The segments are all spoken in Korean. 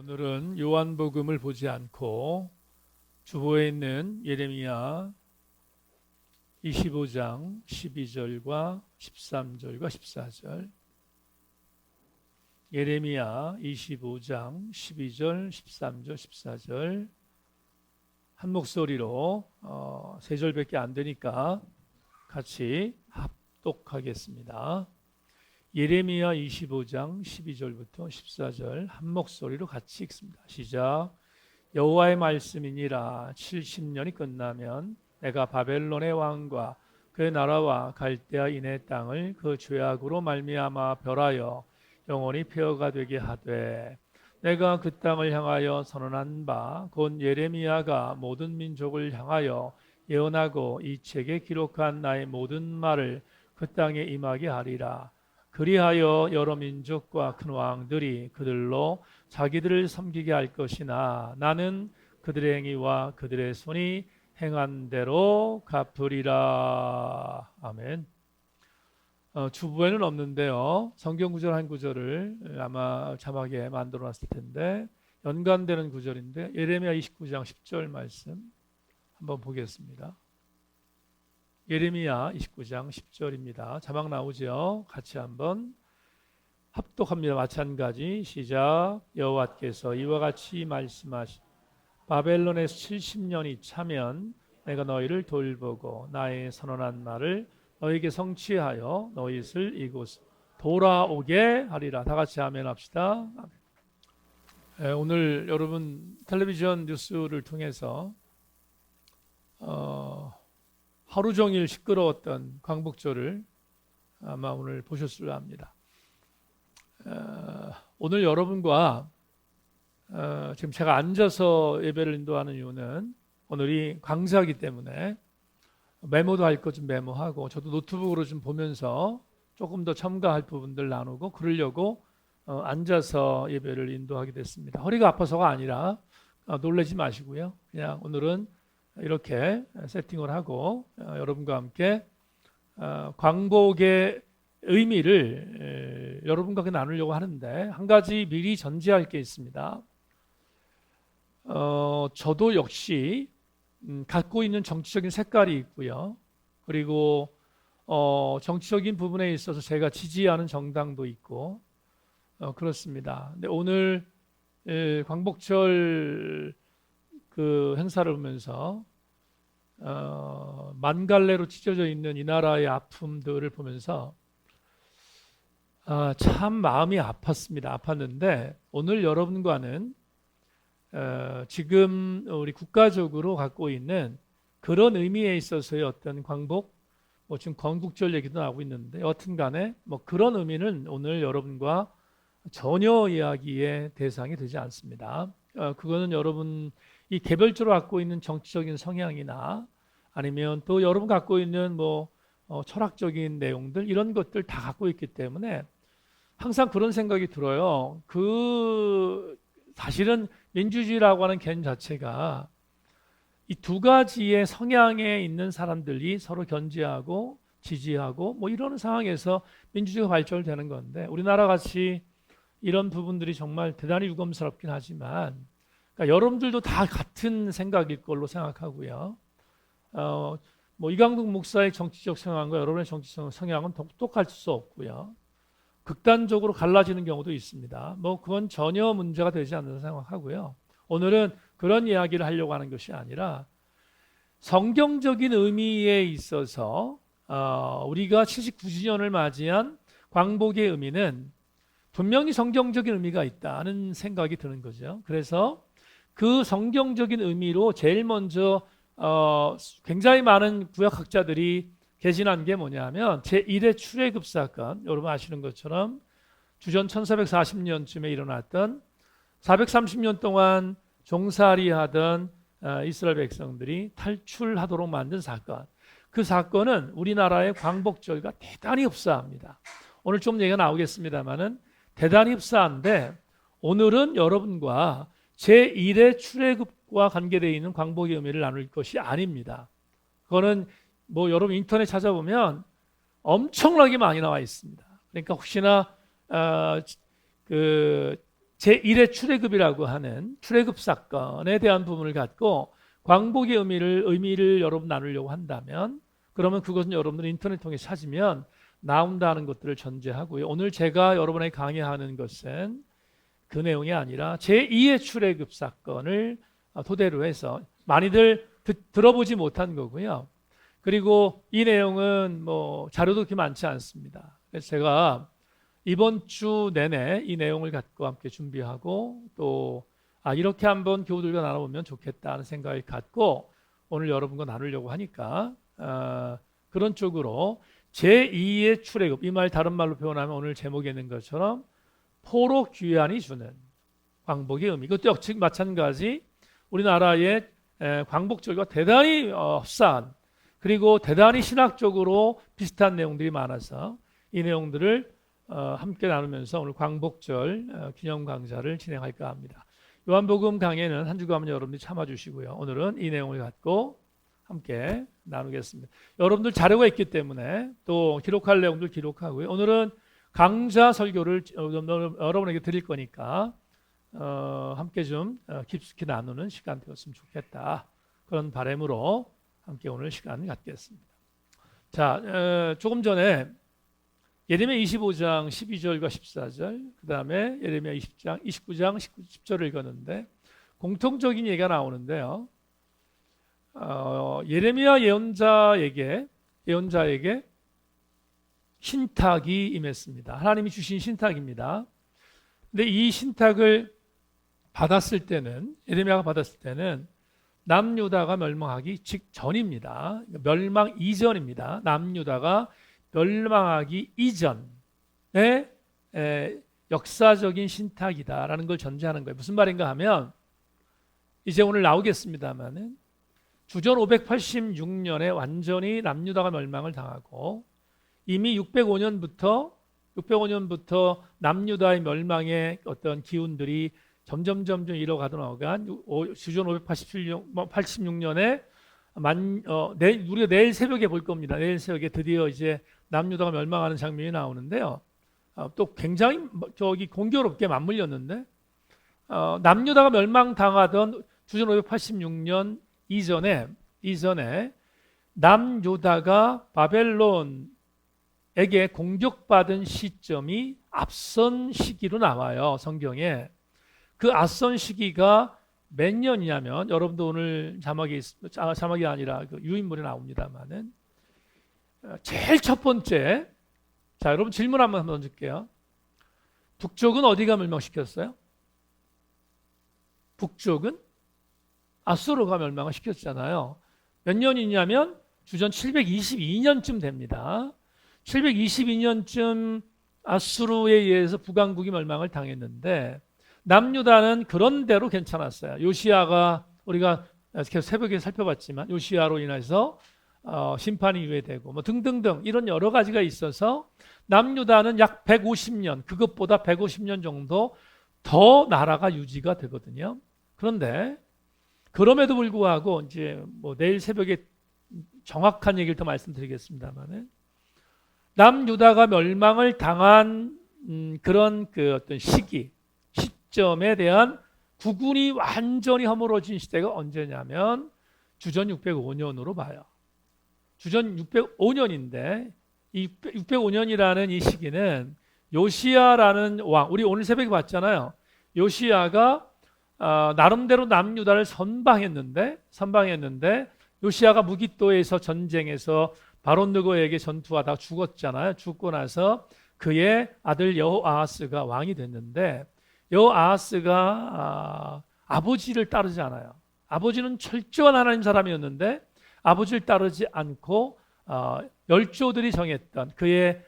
오늘은 요한복음을 보지 않고 주보에 있는 예레미야 25장 12절과 13절과 14절, 예레미야 25장 12절, 13절, 14절 한 목소리로 세 절밖에 안 되니까 같이 합독하겠습니다. 예레미야 25장 12절부터 14절 한 목소리로 같이 읽습니다. 시작. 여호와의 말씀이니라. 70년이 끝나면 내가 바벨론의 왕과 그의 나라와 갈대아 인의 땅을 그 죄악으로 말미암아 벌하여 영원히 폐허가 되게 하되, 내가 그 땅을 향하여 선언한 바 곧 예레미야가 모든 민족을 향하여 예언하고 이 책에 기록한 나의 모든 말을 그 땅에 임하게 하리라. 그리하여 여러 민족과 큰 왕들이 그들로 자기들을 섬기게 할 것이나 나는 그들의 행위와 그들의 손이 행한 대로 갚으리라. 아멘. 주부에는 없는데요, 성경 구절 한 구절을 아마 자막에 만들어 놨을 텐데 연관되는 구절인데, 예레미야 29장 10절 말씀 한번 보겠습니다. 예레미야 29장 10절입니다. 자막 나오죠? 같이 한번 합독합니다. 마찬가지. 시작. 여호와께서 이와 같이 말씀하시, 바벨론에서 70년이 차면 내가 너희를 돌보고 나의 선언한 말을 너희에게 성취하여 너희를 이곳 돌아오게 하리라. 다 같이 아멘 합시다. 오늘 여러분 텔레비전 뉴스를 통해서 하루 종일 시끄러웠던 광복절을 아마 오늘 보셨을 합니다. 오늘 여러분과 지금 제가 앉아서 예배를 인도하는 이유는 오늘이 강사이기 때문에 메모도 할 것 좀 메모하고, 저도 노트북으로 좀 보면서 조금 더 첨가할 부분들 나누고 그러려고 앉아서 예배를 인도하게 됐습니다. 허리가 아파서가 아니라 놀라지 마시고요. 그냥 오늘은 이렇게 세팅을 하고 여러분과 함께 광복의 의미를 여러분과 나누려고 하는데, 한 가지 미리 전제할 게 있습니다. 저도 역시 갖고 있는 정치적인 색깔이 있고요. 그리고 정치적인 부분에 있어서 제가 지지하는 정당도 있고 그렇습니다. 근데 오늘 광복절 그 행사를 보면서 만갈래로 찢어져 있는 이 나라의 아픔들을 보면서 참 마음이 아팠습니다. 아팠는데 오늘 여러분과는 지금 우리 국가적으로 갖고 있는 그런 의미에 있어서의 어떤 광복, 지금 건국절 얘기도 나오고 있는데 여튼 간에 그런 의미는 오늘 여러분과 전혀 이야기의 대상이 되지 않습니다. 그거는 여러분 이 개별적으로 갖고 있는 정치적인 성향이나 아니면 또 여러분 갖고 있는 철학적인 내용들, 이런 것들 다 갖고 있기 때문에 항상 그런 생각이 들어요. 사실은 민주주의라고 하는 개념 자체가 이 두 가지의 성향에 있는 사람들이 서로 견제하고 지지하고 이러는 상황에서 민주주의가 발전되는 건데, 우리나라 같이 이런 부분들이 정말 대단히 유감스럽긴 하지만, 그러니까 여러분들도 다 같은 생각일 걸로 생각하고요. 이강국 목사의 정치적 성향과 여러분의 정치적 성향은 똑똑할 수 없고요. 극단적으로 갈라지는 경우도 있습니다. 그건 전혀 문제가 되지 않는다고 생각하고요. 오늘은 그런 이야기를 하려고 하는 것이 아니라 성경적인 의미에 있어서 우리가 79주년을 맞이한 광복의 의미는 분명히 성경적인 의미가 있다는 생각이 드는 거죠. 그래서 그 성경적인 의미로 제일 먼저 굉장히 많은 구약학자들이 개진한 게 뭐냐면 제1회 출애굽 사건, 여러분 아시는 것처럼 주전 1440년쯤에 일어났던 430년 동안 종살이하던 이스라엘 백성들이 탈출하도록 만든 사건, 그 사건은 우리나라의 광복절과 대단히 흡사합니다. 오늘 좀 얘기가 나오겠습니다만은 대단히 흡사한데, 오늘은 여러분과 제1회 출애굽과 관계되어 있는 광복의 의미를 나눌 것이 아닙니다. 그거는 여러분 인터넷 찾아보면 엄청나게 많이 나와 있습니다. 그러니까 혹시나 제1의 출애굽이라고 하는 출애굽 사건에 대한 부분을 갖고 광복의 의미를 여러분 나누려고 한다면, 그러면 그것은 여러분들 인터넷 통해 찾으면 나온다는 것들을 전제하고요. 오늘 제가 여러분에게 강의하는 것은 그 내용이 아니라 제2의 출애굽 사건을 토대로 해서 많이들 들어보지 못한 거고요. 그리고 이 내용은 뭐 자료도 그렇게 많지 않습니다. 그래서 제가 이번 주 내내 이 내용을 갖고 함께 준비하고 또 이렇게 한번 교우들과 나눠보면 좋겠다는 생각을 갖고 오늘 여러분과 나누려고 하니까 그런 쪽으로 제2의 출애굽, 이 말 다른 말로 표현하면 오늘 제목에 있는 것처럼 포로 귀환이 주는 광복의 의미. 그것도 역시 마찬가지 우리나라의 광복절과 대단히 흡사한, 그리고 대단히 신학적으로 비슷한 내용들이 많아서 이 내용들을 함께 나누면서 오늘 광복절 기념 강좌를 진행할까 합니다. 요한복음 강해는 한 주간 여러분들이 참아주시고요. 오늘은 이 내용을 갖고 함께 나누겠습니다. 여러분들 자료가 있기 때문에 또 기록할 내용들 기록하고요. 오늘은 강좌 설교를 여러분에게 드릴 거니까 함께 좀 깊숙이 나누는 시간 되었으면 좋겠다. 그런 바람으로 함께 오늘 시간 갖겠습니다. 자, 조금 전에 예레미야 25장 12절과 14절, 그 다음에 예레미야 20장, 29장 10절을 읽었는데 공통적인 얘기가 나오는데요. 예레미야 예언자에게 신탁이 임했습니다. 하나님이 주신 신탁입니다. 근데 이 신탁을 받았을 때는, 예레미야가 받았을 때는 남유다가 멸망하기 직전입니다. 멸망 이전입니다. 남유다가 멸망하기 이전의 역사적인 신탁이다라는 걸 전제하는 거예요. 무슨 말인가 하면 이제 오늘 나오겠습니다만은 주전 586년에 완전히 남유다가 멸망을 당하고 이미 605년부터 남유다의 멸망의 어떤 기운들이 점점 이뤄가던 주전 586년에 우리가 내일 새벽에 볼 겁니다. 내일 새벽에 드디어 이제 남유다가 멸망하는 장면이 나오는데요. 또 굉장히 공교롭게 맞물렸는데 남유다가 멸망당하던 주전 586년 이전에 남유다가 바벨론에게 공격받은 시점이 앞선 시기로 나와요. 성경에. 그 앞선 시기가 몇 년이냐면 여러분도 오늘 자막이 아니라 그 유인물에 나옵니다만은 제일 첫 번째, 자 여러분 질문 한번 던질게요. 북쪽은 어디가 멸망시켰어요? 북쪽은 아수르가 멸망을 시켰잖아요. 몇 년이냐면 주전 722년쯤 됩니다. 722년쯤 아수르에 의해서 북왕국이 멸망을 당했는데 남유다는 그런 대로 괜찮았어요. 요시야가 우리가 계속 새벽에 살펴봤지만 요시야로 인해서 심판이 유예되고 뭐 등등등 이런 여러 가지가 있어서 남유다는 약 150년, 그것보다 150년 정도 더 나라가 유지가 되거든요. 그런데 그럼에도 불구하고 이제 뭐 내일 새벽에 정확한 얘기를 더 말씀드리겠습니다만은 남유다가 멸망을 당한 그런 그 어떤 시점에 대한 구군이 완전히 허물어진 시대가 언제냐면 주전 605년으로 봐요. 주전 605년인데 이 605년이라는 이 시기는 요시야라는 왕, 우리 오늘 새벽에 봤잖아요. 요시야가 나름대로 남유다를 선방했는데 요시야가 무기또에서 전쟁에서 바론느고에게 전투하다가 죽었잖아요. 죽고 나서 그의 아들 여호아하스가 왕이 됐는데 여호아하스가 아버지를 따르지 않아요. 아버지는 철저한 하나님 사람이었는데 아버지를 따르지 않고 열조들이 정했던 그의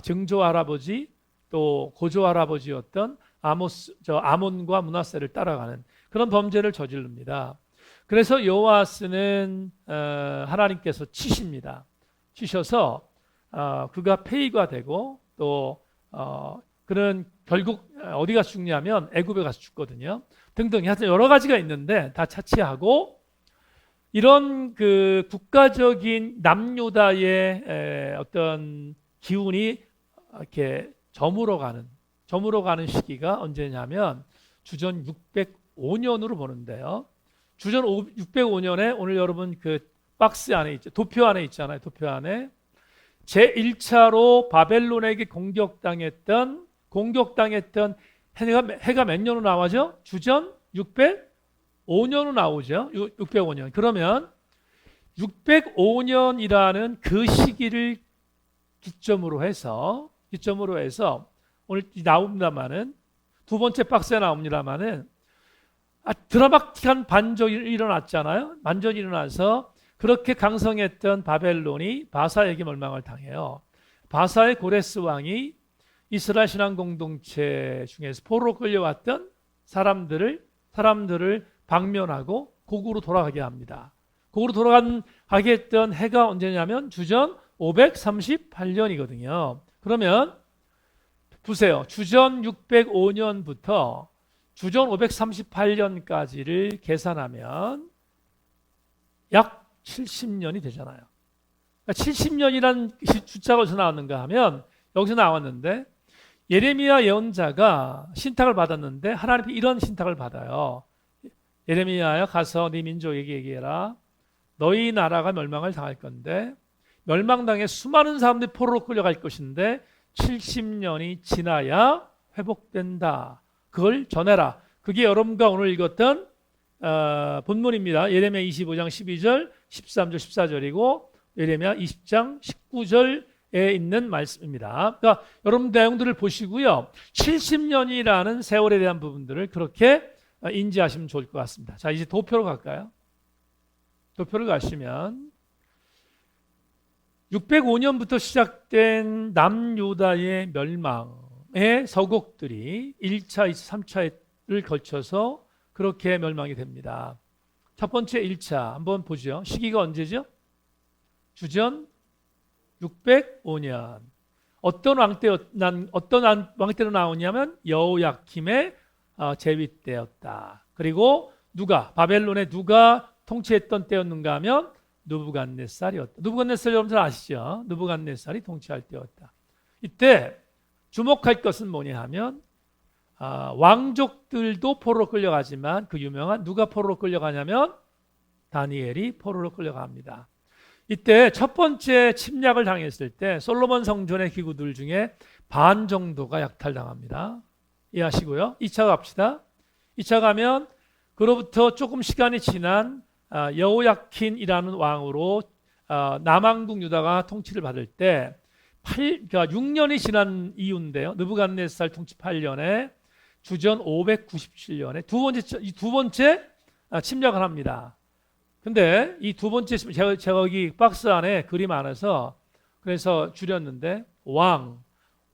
증조 할아버지 또 고조 할아버지였던 아몬과 므낫세를 따라가는 그런 범죄를 저지릅니다. 그래서 여호아하스는 하나님께서 치십니다. 치셔서 그가 폐위가 되고 또 그는 결국 어디 가서 죽냐면 애굽에 가서 죽거든요. 등등 하여튼 여러 가지가 있는데 다 차치하고 이런 그 국가적인 남유다의 어떤 기운이 이렇게 저물어가는 저물어 가는 시기가 언제냐면 주전 605년으로 보는데요. 주전 605년에 오늘 여러분 그 박스 안에 있죠. 도표 안에 있잖아요. 도표 안에 제1차로 바벨론에게 공격당했던 해가 몇 년으로 나와죠? 주전 605년으로 나오죠. 605년. 그러면 605년이라는 그 시기를 기점으로 해서 오늘 나옵니다마는 두 번째 박스에 나옵니다마는 드라마틱한 반전이 일어났잖아요. 반전이 일어나서 그렇게 강성했던 바벨론이 바사에게 멸망을 당해요. 바사의 고레스 왕이 이스라엘 신앙 공동체 중에서 포로로 끌려왔던 사람들을 방면하고 고국으로 돌아가게 합니다. 고국으로 돌아가게 했던 해가 언제냐면 주전 538년이거든요. 그러면 보세요. 주전 605년부터 주전 538년까지를 계산하면 약 70년이 되잖아요. 그러니까 70년이라는 숫자가 어디서 나왔는가 하면 여기서 나왔는데 예레미야 예언자가 신탁을 받았는데 하나님이 이런 신탁을 받아요. 예레미야야 가서 네 민족에게 얘기해라. 너희 나라가 멸망을 당할 건데 멸망당해 수많은 사람들이 포로로 끌려갈 것인데 70년이 지나야 회복된다. 그걸 전해라. 그게 여러분과 오늘 읽었던 본문입니다. 예레미야 25장 12절, 13절, 14절이고 예레미야 20장 19절에 있는 말씀입니다. 그러니까 여러분 내용들을 보시고요. 70년이라는 세월에 대한 부분들을 그렇게 인지하시면 좋을 것 같습니다. 자, 이제 도표로 갈까요? 도표를 가시면 605년부터 시작된 남유다의 멸망의 서곡들이 1차, 2차, 3차를 거쳐서 그렇게 멸망이 됩니다. 첫 번째 1차 한번 보죠. 시기가 언제죠? 주전 605년. 어떤 왕 때로 나오냐면 여호야킴의 제위 때였다. 그리고 바벨론의 누가 통치했던 때였는가 하면 느부갓네살이었다. 느부갓네살 여러분들 아시죠? 느부갓네살이 통치할 때였다. 이때 주목할 것은 뭐냐 하면 왕족들도 포로로 끌려가지만 그 유명한 누가 포로로 끌려가냐면 다니엘이 포로로 끌려갑니다. 이때 첫 번째 침략을 당했을 때 솔로몬 성전의 기구들 중에 반 정도가 약탈당합니다. 이해하시고요. 2차 갑시다. 2차 가면 그로부터 조금 시간이 지난 여호야킨이라는 왕으로 남왕국 유다가 통치를 받을 때 그러니까 6년이 지난 이후인데요. 느부갓네살 통치 8년에 주전 597년에 두 번째 침략을 합니다. 근데 이 두 번째 제가 여기 박스 안에 그림 안에서 그래서 줄였는데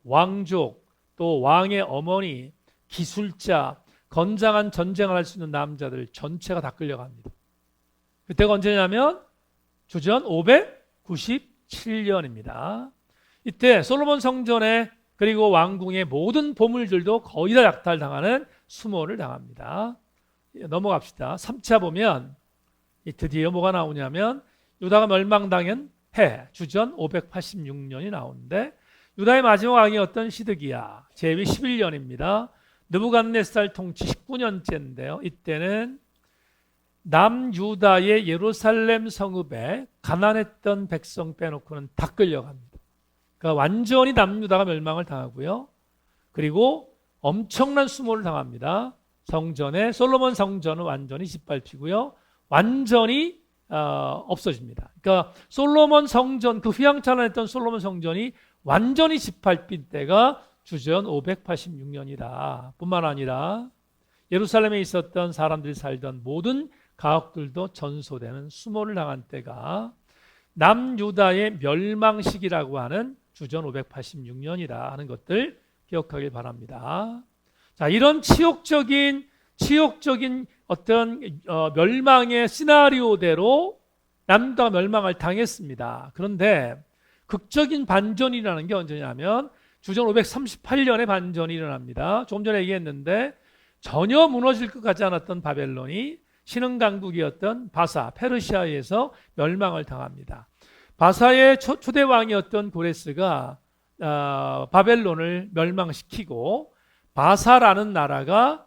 왕족, 또 왕의 어머니, 기술자, 건장한 전쟁을 할 수 있는 남자들 전체가 다 끌려갑니다. 그때가 언제냐면 주전 597년입니다. 이때 솔로몬 성전에 그리고 왕궁의 모든 보물들도 거의 다 약탈당하는 수모를 당합니다. 넘어갑시다. 3차 보면 드디어 뭐가 나오냐면 유다가 멸망당한 해 주전 586년이 나오는데 유다의 마지막 왕이었던 시드기야 제위 11년입니다. 느부갓네살 통치 19년째인데요. 이때는 남유다의 예루살렘 성읍에 가난했던 백성 빼놓고는 다 끌려갑니다. 그러니까 완전히 남유다가 멸망을 당하고요. 그리고 엄청난 수모를 당합니다. 솔로몬 성전은 완전히 짓밟히고요. 완전히 없어집니다. 그러니까 솔로몬 성전, 그 휘황찬란했던 솔로몬 성전이 완전히 짓밟힌 때가 주전 586년이다. 뿐만 아니라 예루살렘에 있었던 사람들이 살던 모든 가옥들도 전소되는 수모를 당한 때가 남유다의 멸망 시기라고 하는 주전 586년이다 하는 것들 기억하길 바랍니다. 자, 이런 치욕적인 어떤 멸망의 시나리오대로 남유다가 멸망을 당했습니다. 그런데 극적인 반전이라는 게 언제냐면 주전 538년에 반전이 일어납니다. 조금 전에 얘기했는데 전혀 무너질 것 같지 않았던 바벨론이 신흥강국이었던 페르시아에서 멸망을 당합니다. 바사의 초대 왕이었던 고레스가 바벨론을 멸망시키고 바사라는 나라가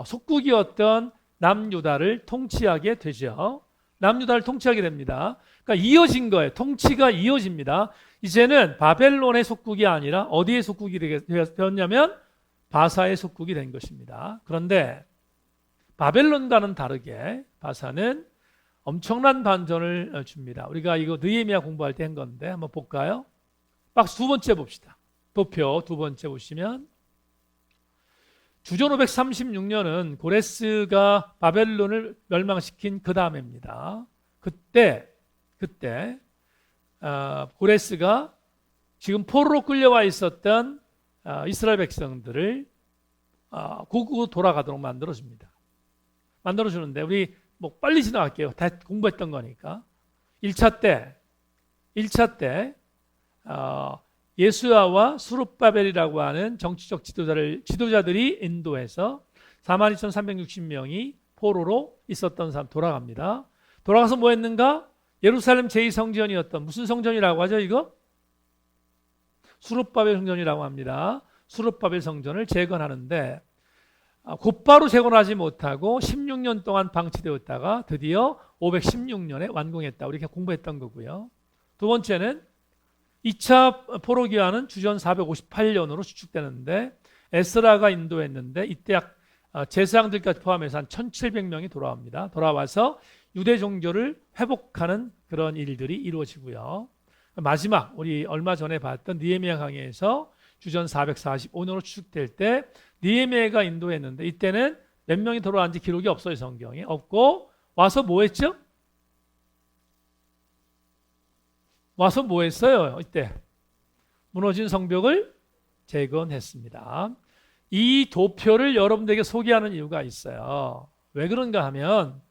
속국이었던 남유다를 통치하게 되죠. 남유다를 통치하게 됩니다. 그러니까 이어진 거예요. 통치가 이어집니다. 이제는 바벨론의 속국이 아니라 어디의 속국이 되었냐면 바사의 속국이 된 것입니다. 그런데 바벨론과는 다르게 바사는 엄청난 반전을 줍니다. 우리가 이거 느헤미야 공부할 때 한 건데 한번 볼까요? 박스 두 번째 봅시다. 도표 두 번째 보시면 주전 536년은 고레스가 바벨론을 멸망시킨 그 다음입니다. 그때 고레스가 지금 포로로 끌려와 있었던 이스라엘 백성들을 고국으로 돌아가도록 만들어주는데 우리 뭐 빨리 지나갈게요. 다 공부했던 거니까. 1차 때 예수야와 수룹바벨이라고 하는 정치적 지도자들이 인도해서 42,360명이 포로로 있었던 사람 돌아갑니다. 돌아가서 뭐 했는가? 예루살렘 제2성전이었던 무슨 성전이라고 하죠? 이거? 수룹바벨 성전이라고 합니다. 수룹바벨 성전을 재건하는데 곧바로 재건하지 못하고 16년 동안 방치되었다가 드디어 516년에 완공했다. 우리 이렇게 공부했던 거고요. 두 번째는 2차 포로기한은 주전 458년으로 추측되는데 에스라가 인도했는데 이때 제사장들까지 포함해서 한 1700명이 돌아옵니다. 돌아와서 유대 종교를 회복하는 그런 일들이 이루어지고요. 마지막 우리 얼마 전에 봤던 느헤미야 강의에서 주전 445년으로 추측될 때 느헤미야가 인도했는데 이때는 몇 명이 돌아왔는지 기록이 없어요. 성경에 없고 와서 뭐 했죠? 와서 뭐 했어요? 이때 무너진 성벽을 재건했습니다. 이 도표를 여러분들에게 소개하는 이유가 있어요. 왜 그런가 하면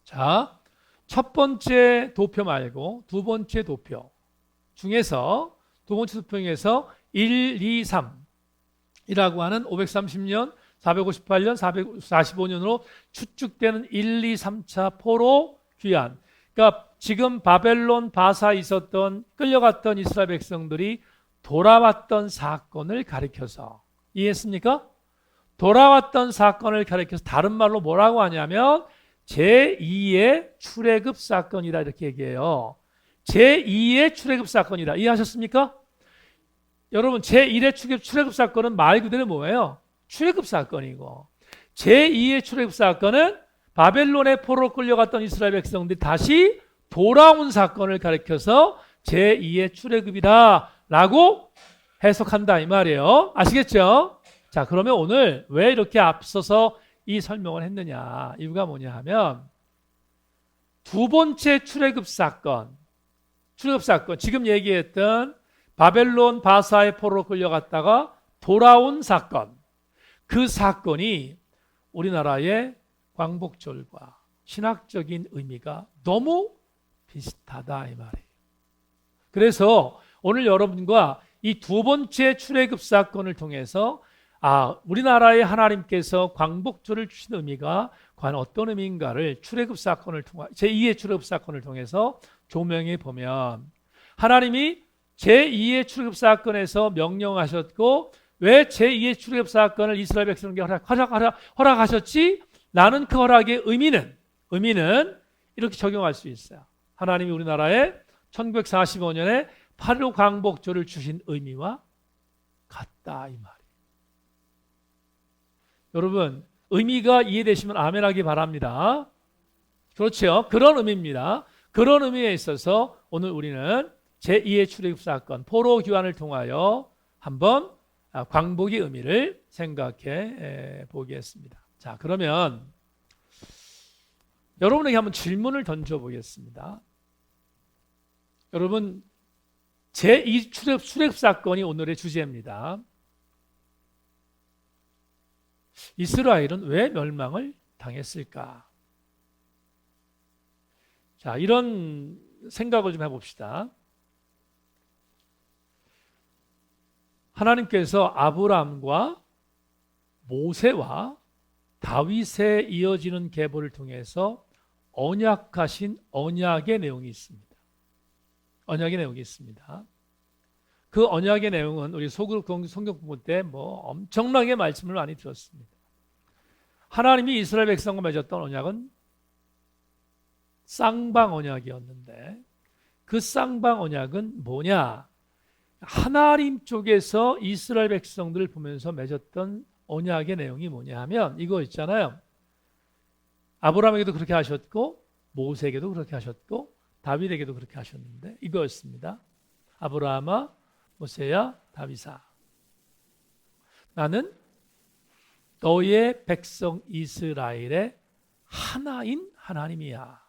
자, 첫 번째 도표 말고 두 번째 도표 중에서 1, 2, 3이라고 하는 530년, 458년, 445년으로 추측되는 1, 2, 3차 포로 귀환. 그러니까 지금 바벨론 바사에 있었던 끌려갔던 이스라엘 백성들이 돌아왔던 사건을 가리켜서 이해했습니까? 돌아왔던 사건을 가리켜서 다른 말로 뭐라고 하냐면 제2의 출애굽 사건이다 이렇게 얘기해요. 제2의 출애굽 사건이다. 이해하셨습니까? 여러분 제1의 출애굽 사건은 말 그대로 뭐예요? 출애굽 사건이고 제2의 출애굽 사건은 바벨론의 포로로 끌려갔던 이스라엘 백성들이 다시 돌아온 사건을 가리켜서 제2의 출애굽이다 라고 해석한다 이 말이에요. 아시겠죠? 자, 그러면 오늘 왜 이렇게 앞서서 이 설명을 했느냐. 이유가 뭐냐 하면 두 번째 출애굽 사건 지금 얘기했던 바벨론 바사의 포로로 끌려갔다가 돌아온 사건, 그 사건이 우리나라의 광복절과 신학적인 의미가 너무 비슷하다 이 말이에요. 그래서 오늘 여러분과 이 두 번째 출애굽 사건을 통해서 우리나라의 하나님께서 광복절을 주신 의미가 과연 어떤 의미인가를 출애굽 사건을 통해 제2의 출애굽 사건을 통해서 조명해 보면 하나님이 제2의 출애굽 사건에서 명령하셨고 왜 제2의 출애굽 사건을 이스라엘 백성에게 허락하셨지? 라는 그 허락의 의미는 이렇게 적용할 수 있어요. 하나님이 우리나라에 1945년에 8.15 광복절을 주신 의미와 같다 이 말이에요. 여러분 의미가 이해되시면 아멘 하기 바랍니다. 그렇죠? 그런 의미입니다. 그런 의미에 있어서 오늘 우리는 제2의 출애굽 사건 포로 귀환을 통하여 한번 광복의 의미를 생각해 보겠습니다. 자, 그러면 여러분에게 한번 질문을 던져보겠습니다. 여러분 제2 출애굽 사건이 오늘의 주제입니다. 이스라엘은 왜 멸망을 당했을까? 자, 이런 생각을 좀 해봅시다. 하나님께서 아브라함과 모세와 다윗에 이어지는 계보를 통해서 언약하신 언약의 내용이 있습니다. 언약의 내용이 있습니다. 그 언약의 내용은 우리 소그룹 성경 공부 때 뭐 엄청나게 말씀을 많이 들었습니다. 하나님이 이스라엘 백성과 맺었던 언약은 쌍방 언약이었는데 그 쌍방 언약은 뭐냐? 하나님 쪽에서 이스라엘 백성들을 보면서 맺었던 언약의 내용이 뭐냐 하면 이거 있잖아요. 아브라함에게도 그렇게 하셨고 모세에게도 그렇게 하셨고 다윗에게도 그렇게 하셨는데 이거였습니다. 아브라함아 모세야 다윗아 나는 너의 백성 이스라엘의 하나인 하나님이야.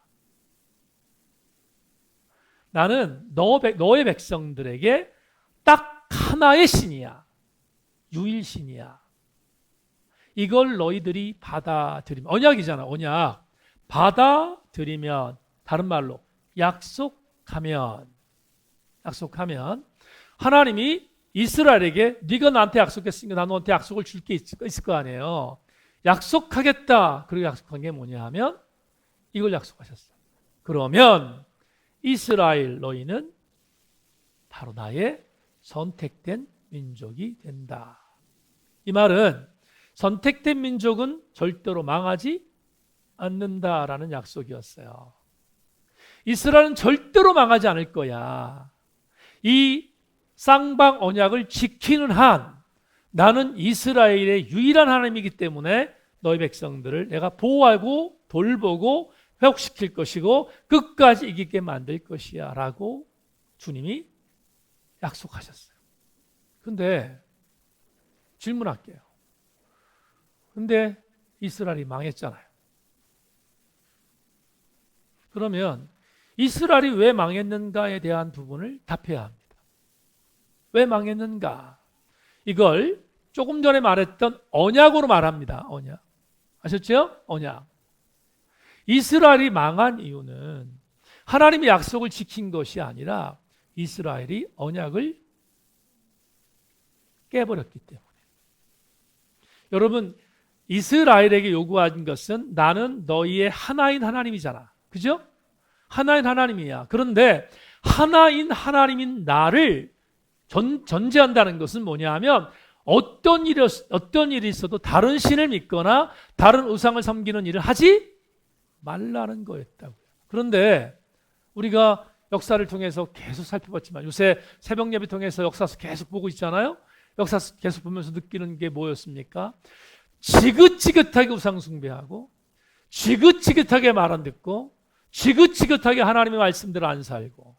나는 너의 백성들에게 딱 하나의 신이야. 유일신이야. 이걸 너희들이 받아들이면 언약이잖아. 언약. 받아들이면 다른 말로 약속하면 하나님이 이스라엘에게 네가 나한테 약속했으니까 나 너한테 약속을 줄 게 있을 거 아니에요. 약속하겠다. 그리고 약속한 게 뭐냐 하면 이걸 약속하셨어요. 그러면 이스라엘 너희는 바로 나의 선택된 민족이 된다. 이 말은 선택된 민족은 절대로 망하지 않는다라는 약속이었어요. 이스라엘은 절대로 망하지 않을 거야. 이 쌍방 언약을 지키는 한 나는 이스라엘의 유일한 하나님이기 때문에 너희 백성들을 내가 보호하고 돌보고 회복시킬 것이고 끝까지 이기게 만들 것이야 라고 주님이 약속하셨어요. 근데 질문할게요. 근데 이스라엘이 망했잖아요. 그러면 이스라엘이 왜 망했는가에 대한 부분을 답해야 합니다. 왜 망했는가? 이걸 조금 전에 말했던 언약으로 말합니다. 언약. 아셨죠? 언약. 이스라엘이 망한 이유는 하나님의 약속을 지킨 것이 아니라 이스라엘이 언약을 깨버렸기 때문에. 여러분, 이스라엘에게 요구한 것은 나는 너희의 하나인 하나님이잖아. 그죠? 하나인 하나님이야. 그런데 하나인 하나님인 나를 전제한다는 것은 뭐냐 하면 어떤 일이 있어도 다른 신을 믿거나 다른 우상을 섬기는 일을 하지 말라는 거였다고요. 그런데 우리가 역사를 통해서 계속 살펴봤지만 요새 새벽 예배 통해서 역사 계속 보고 있잖아요. 역사 계속 보면서 느끼는 게 뭐였습니까? 지긋지긋하게 우상 숭배하고 지긋지긋하게 말 안 듣고 지긋지긋하게 하나님의 말씀대로 안 살고.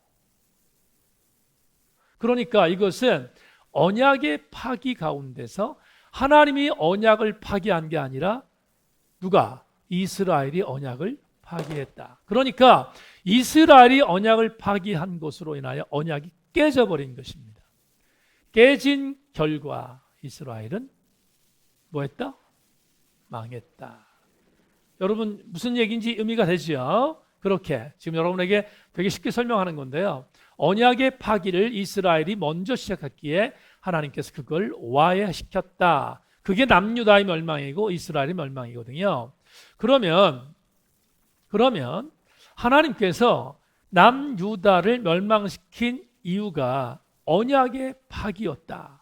그러니까 이것은 언약의 파기 가운데서 하나님이 언약을 파기한 게 아니라 누가? 이스라엘이 언약을 파기했다. 그러니까 이스라엘이 언약을 파기한 것으로 인하여 언약이 깨져버린 것입니다. 깨진 결과 이스라엘은 뭐했다? 망했다. 여러분 무슨 얘기인지 의미가 되죠? 그렇게 지금 여러분에게 되게 쉽게 설명하는 건데요. 언약의 파기를 이스라엘이 먼저 시작했기에 하나님께서 그걸 와해시켰다. 그게 남유다의 멸망이고 이스라엘의 멸망이거든요. 그러면 하나님께서 남유다를 멸망시킨 이유가 언약의 파기였다.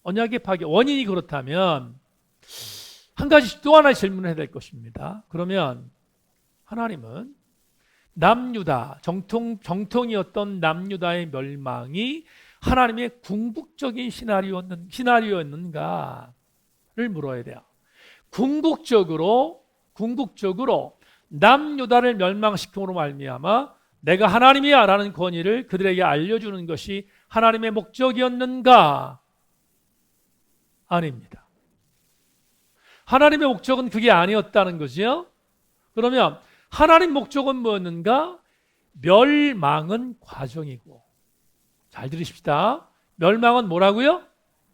언약의 파기. 원인이 그렇다면 한 가지 또 하나의 질문을 해야 될 것입니다. 그러면 하나님은 남유다, 정통이었던 남유다의 멸망이 하나님의 궁극적인 시나리오였는가를 물어야 돼요. 궁극적으로 남유다를 멸망시킴으로 말미암아 내가 하나님이야 라는 권위를 그들에게 알려주는 것이 하나님의 목적이었는가? 아닙니다. 하나님의 목적은 그게 아니었다는 거죠. 그러면 하나님 목적은 뭐였는가? 멸망은 과정이고, 잘 들으십시다. 멸망은 뭐라고요?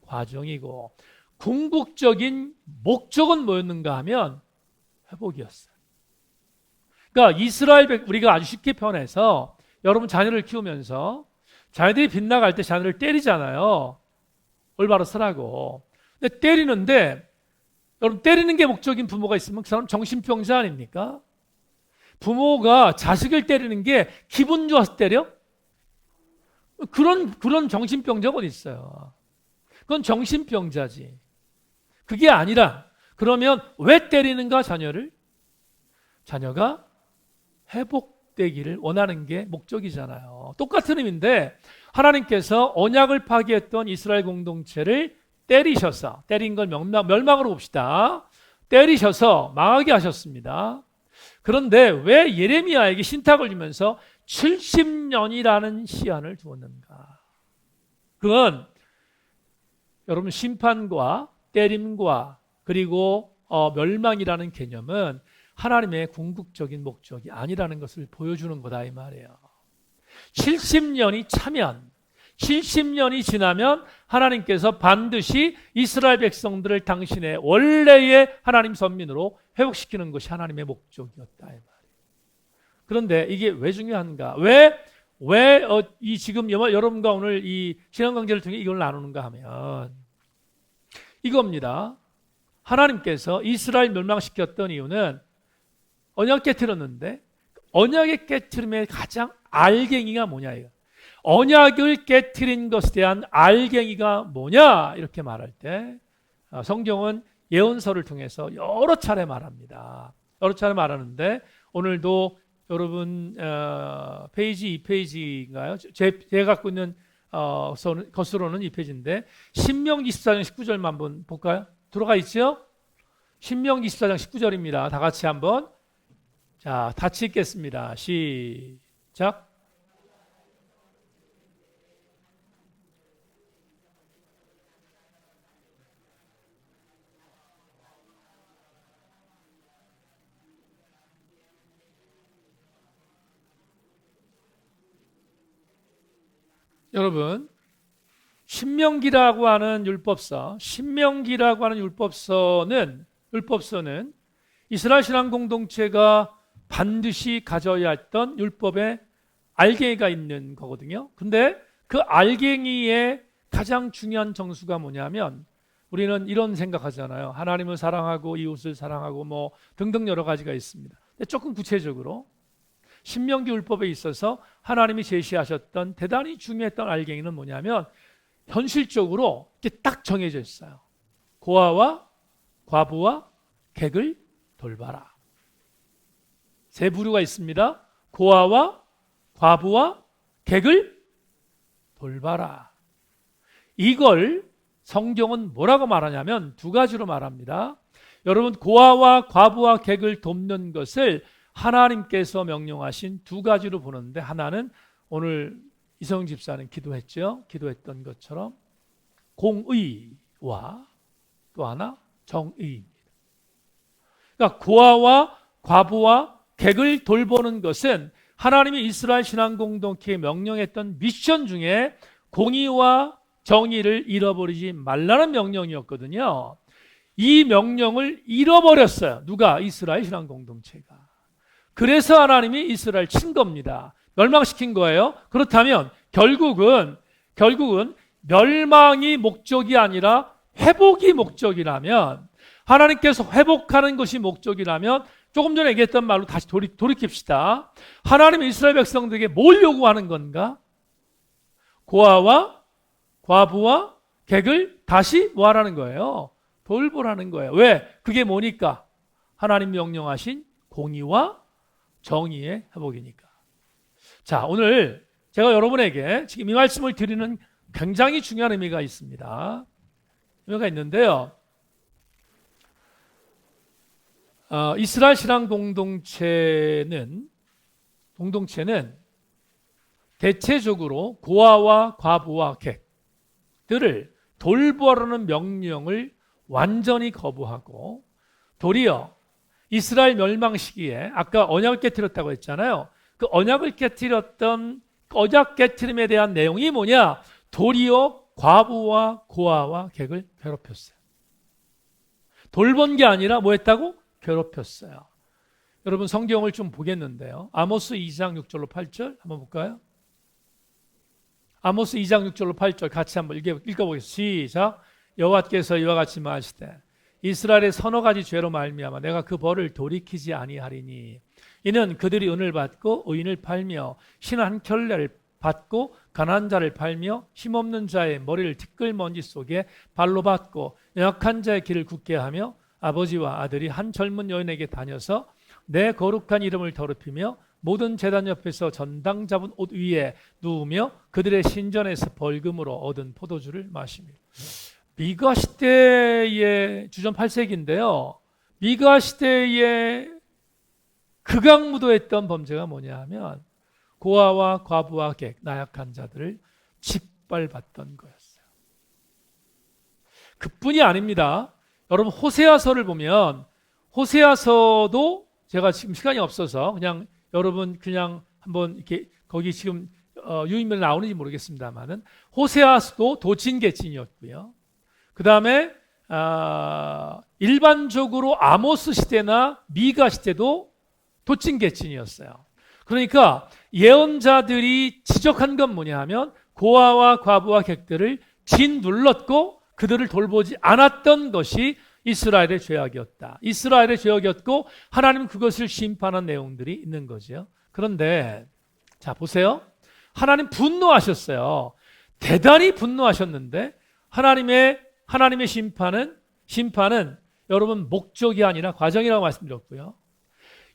과정이고, 궁극적인 목적은 뭐였는가 하면 회복이었어요. 그러니까 이스라엘 우리가 아주 쉽게 표현해서 여러분 자녀를 키우면서 자녀들이 빗나갈 때 자녀를 때리잖아요. 올바로 서라고. 근데 때리는데 여러분 때리는 게 목적인 부모가 있으면 그 사람 정신병자 아닙니까? 부모가 자식을 때리는 게 기분 좋아서 때려? 그런 정신병자가 어디 있어요? 그건 정신병자지. 그게 아니라 그러면 왜 때리는가 자녀를? 자녀가 회복되기를 원하는 게 목적이잖아요. 똑같은 의미인데 하나님께서 언약을 파기했던 이스라엘 공동체를 때리셔서, 때린 걸 멸망으로 봅시다. 때리셔서 망하게 하셨습니다. 그런데 왜 예레미야에게 신탁을 주면서 70년이라는 시한을 두었는가? 그건 여러분 심판과 때림과 그리고 멸망이라는 개념은 하나님의 궁극적인 목적이 아니라는 것을 보여주는 거다 이 말이에요. 70년이 차면 70년이 지나면 하나님께서 반드시 이스라엘 백성들을 당신의 원래의 하나님 선민으로 회복시키는 것이 하나님의 목적이었다 이 말이에요. 그런데 이게 왜 중요한가? 이 지금 여러분과 오늘 이 신앙 강좌를 통해 이걸 나누는가 하면 이겁니다. 하나님께서 이스라엘 멸망시켰던 이유는 언약 깨트렸는데 언약의 깨트림의 가장 알갱이가 뭐냐 이거. 언약을 깨트린 것에 대한 알갱이가 뭐냐 이렇게 말할 때 성경은 예언서를 통해서 여러 차례 말합니다. 여러 차례 말하는데 오늘도 여러분 페이지 2페이지인가요? 제가 갖고 있는 것으로는 2페이지인데 신명기 24장 19절만 한번 볼까요? 들어가 있죠? 신명기 24장 19절입니다. 다 같이 한번 자, 같이 읽겠습니다. 시작. 여러분, 신명기라고 하는 율법서는 이스라엘 신앙 공동체가 반드시 가져야 했던 율법의 알갱이가 있는 거거든요. 근데 그 알갱이의 가장 중요한 정수가 뭐냐면 우리는 이런 생각하잖아요. 하나님을 사랑하고 이웃을 사랑하고 뭐 등등 여러 가지가 있습니다. 근데 조금 구체적으로 신명기 율법에 있어서 하나님이 제시하셨던 대단히 중요했던 알갱이는 뭐냐면 현실적으로 이렇게 딱 정해져 있어요. 고아와 과부와 객을 돌봐라. 세 부류가 있습니다. 고아와 과부와 객을 돌봐라. 이걸 성경은 뭐라고 말하냐면 두 가지로 말합니다. 여러분 고아와 과부와 객을 돕는 것을 하나님께서 명령하신 두 가지로 보는데 하나는 오늘 이성 집사는 기도했던 것처럼 공의와 또 하나 정의입니다. 그러니까 고아와 과부와 객을 돌보는 것은 하나님이 이스라엘 신앙 공동체에 명령했던 미션 중에 공의와 정의를 잃어버리지 말라는 명령이었거든요. 이 명령을 잃어버렸어요. 누가? 이스라엘 신앙 공동체가. 그래서 하나님이 이스라엘 친 겁니다. 멸망시킨 거예요. 그렇다면 결국은 멸망이 목적이 아니라 회복이 목적이라면 하나님께서 회복하는 것이 목적이라면 조금 전에 얘기했던 말로 다시 돌이킵시다. 하나님이 이스라엘 백성들에게 뭘 요구하는 건가? 고아와 과부와 객을 다시 뭐 하라는 거예요? 돌보라는 거예요. 왜? 그게 뭐니까? 하나님 명령하신 공의와 정의의 회복이니까. 자, 오늘 제가 여러분에게 지금 이 말씀을 드리는 굉장히 중요한 의미가 있습니다. 의미가 있는데요. 이스라엘 신앙 공동체는 대체적으로 고아와 과부와 객들을 돌보라는 명령을 완전히 거부하고 도리어 이스라엘 멸망 시기에 아까 언약을 깨트렸다고 했잖아요. 그 언약을 깨트렸던 언약 깨트림에 대한 내용이 뭐냐? 도리어 과부와 고아와 객을 괴롭혔어요. 돌본 게 아니라 뭐 했다고? 괴롭혔어요. 여러분 성경을 좀 보겠는데요. 아모스 2장 6절로 8절 한번 볼까요? 아모스 2장 6절로 8절 같이 한번 읽어보겠습니다. 시작. 여호와께서 이와 같이 말하시되 이스라엘의 서너 가지 죄로 말미암아 내가 그 벌을 돌이키지 아니하리니 이는 그들이 은을 받고 의인을 팔며 신 한 켤레를 받고 가난한 자를 팔며 힘없는 자의 머리를 티끌먼지 속에 발로 받고 연약한 자의 길을 굳게 하며 아버지와 아들이 한 젊은 여인에게 다녀서 내 거룩한 이름을 더럽히며 모든 제단 옆에서 전당 잡은 옷 위에 누우며 그들의 신전에서 벌금으로 얻은 포도주를 마십니다. 미가 시대의 주전 8세기인데요. 미가 시대에 극악무도했던 범죄가 뭐냐 하면 고아와 과부와 객, 나약한 자들을 짓밟았던 거였어요. 그뿐이 아닙니다. 여러분 호세아서를 보면 호세아서도 제가 지금 시간이 없어서 그냥 여러분 그냥 한번 이렇게 거기 지금 유인면 나오는지 모르겠습니다만은 호세아서도 도찐개찐이었고요. 그 다음에 일반적으로 아모스 시대나 미가 시대도 도찐개찐이었어요. 그러니까 예언자들이 지적한 건 뭐냐 하면 고아와 과부와 객들을 짓눌렀고 그들을 돌보지 않았던 것이 이스라엘의 죄악이었다. 이스라엘의 죄악이었고 하나님은 그것을 심판한 내용들이 있는 거죠. 그런데 자 보세요. 하나님 분노하셨어요. 대단히 분노하셨는데 하나님의 심판은 여러분 목적이 아니라 과정이라고 말씀드렸고요.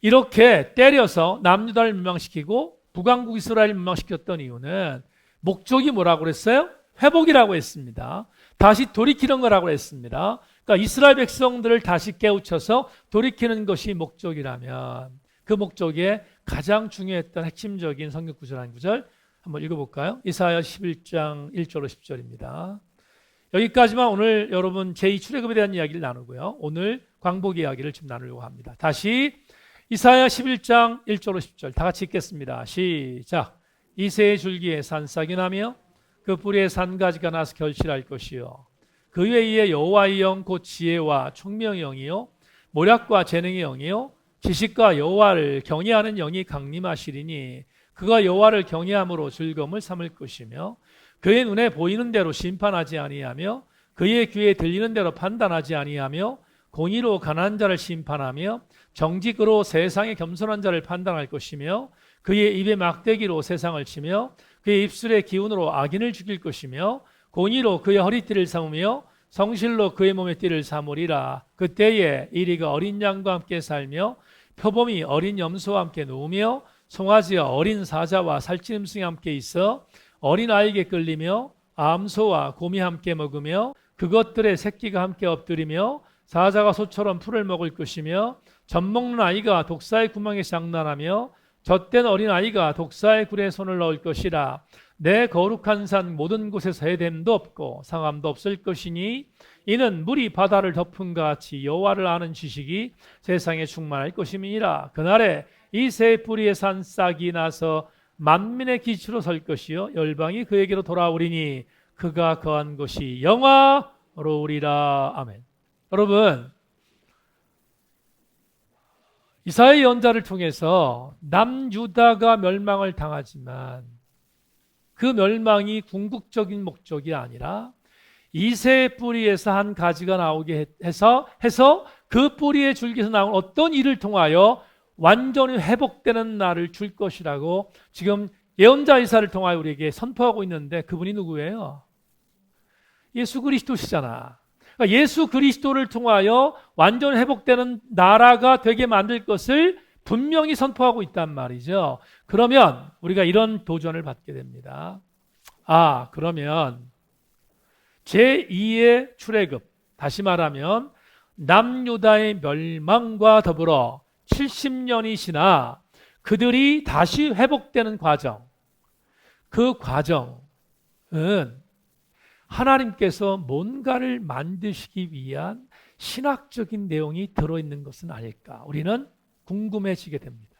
이렇게 때려서 남유다를 멸망시키고 북왕국 이스라엘을 멸망시켰던 이유는 목적이 뭐라고 그랬어요? 회복이라고 했습니다. 다시 돌이키는 거라고 했습니다. 그러니까 이스라엘 백성들을 다시 깨우쳐서 돌이키는 것이 목적이라면 그 목적에 가장 중요했던 핵심적인 성경 구절 한 구절 한번 읽어볼까요? 이사야 11장 1절로 10절입니다. 여기까지만 오늘 여러분 제2출애굽에 대한 이야기를 나누고요. 오늘 광복 이야기를 좀 나누려고 합니다. 다시 이사야 11장 1절로 10절 다 같이 읽겠습니다. 시작. 이새의 줄기에 산싹이 나며 그 뿌리에 산가지가 나서 결실할 것이요 그 외에 여호와의 영 곧 지혜와 총명의 영이요 모략과 재능의 영이요 지식과 여호와를 경외하는 영이 강림하시리니 그가 여호와를 경외함으로 즐거움을 삼을 것이며 그의 눈에 보이는 대로 심판하지 아니하며 그의 귀에 들리는 대로 판단하지 아니하며 공의로 가난한 자를 심판하며 정직으로 세상의 겸손한 자를 판단할 것이며 그의 입에 막대기로 세상을 치며 그의 입술의 기운으로 악인을 죽일 것이며 공의로 그의 허리띠를 삼으며 성실로 그의 몸의 띠를 삼으리라. 그때에 이리가 어린 양과 함께 살며 표범이 어린 염소와 함께 누우며 송아지와 어린 사자와 살찌짐승이 함께 있어 어린 아이에게 끌리며 암소와 곰이 함께 먹으며 그것들의 새끼가 함께 엎드리며 사자가 소처럼 풀을 먹을 것이며 젖먹는 아이가 독사의 구멍에 장난하며 젖된 어린 아이가 독사의 굴에 손을 넣을 것이라. 내 거룩한 산 모든 곳에서 해됨도 없고 상함도 없을 것이니 이는 물이 바다를 덮은 것 같이 여호와를 아는 지식이 세상에 충만할 것임이니라. 그날에 이 새 뿌리에 산 싹이 나서 만민의 기초로 설 것이요 열방이 그에게로 돌아오리니 그가 거한 곳이 영화로우리라. 아멘. 여러분 이사야 예언자를 통해서 남유다가 멸망을 당하지만 그 멸망이 궁극적인 목적이 아니라 이새의 뿌리에서 한 가지가 나오게 해서 그 뿌리의 줄기에서 나온 어떤 일을 통하여 완전히 회복되는 날을 줄 것이라고 지금 예언자 이사를 통하여 우리에게 선포하고 있는데 그분이 누구예요? 예수 그리스도시잖아. 그러니까 예수 그리스도를 통하여 완전 회복되는 나라가 되게 만들 것을 분명히 선포하고 있단 말이죠. 그러면 우리가 이런 도전을 받게 됩니다. 그러면 제2의 출애굽, 다시 말하면 남유다의 멸망과 더불어 70년이 지나 그들이 다시 회복되는 과정, 그 과정은 하나님께서 뭔가를 만드시기 위한 신학적인 내용이 들어있는 것은 아닐까? 우리는 궁금해지게 됩니다.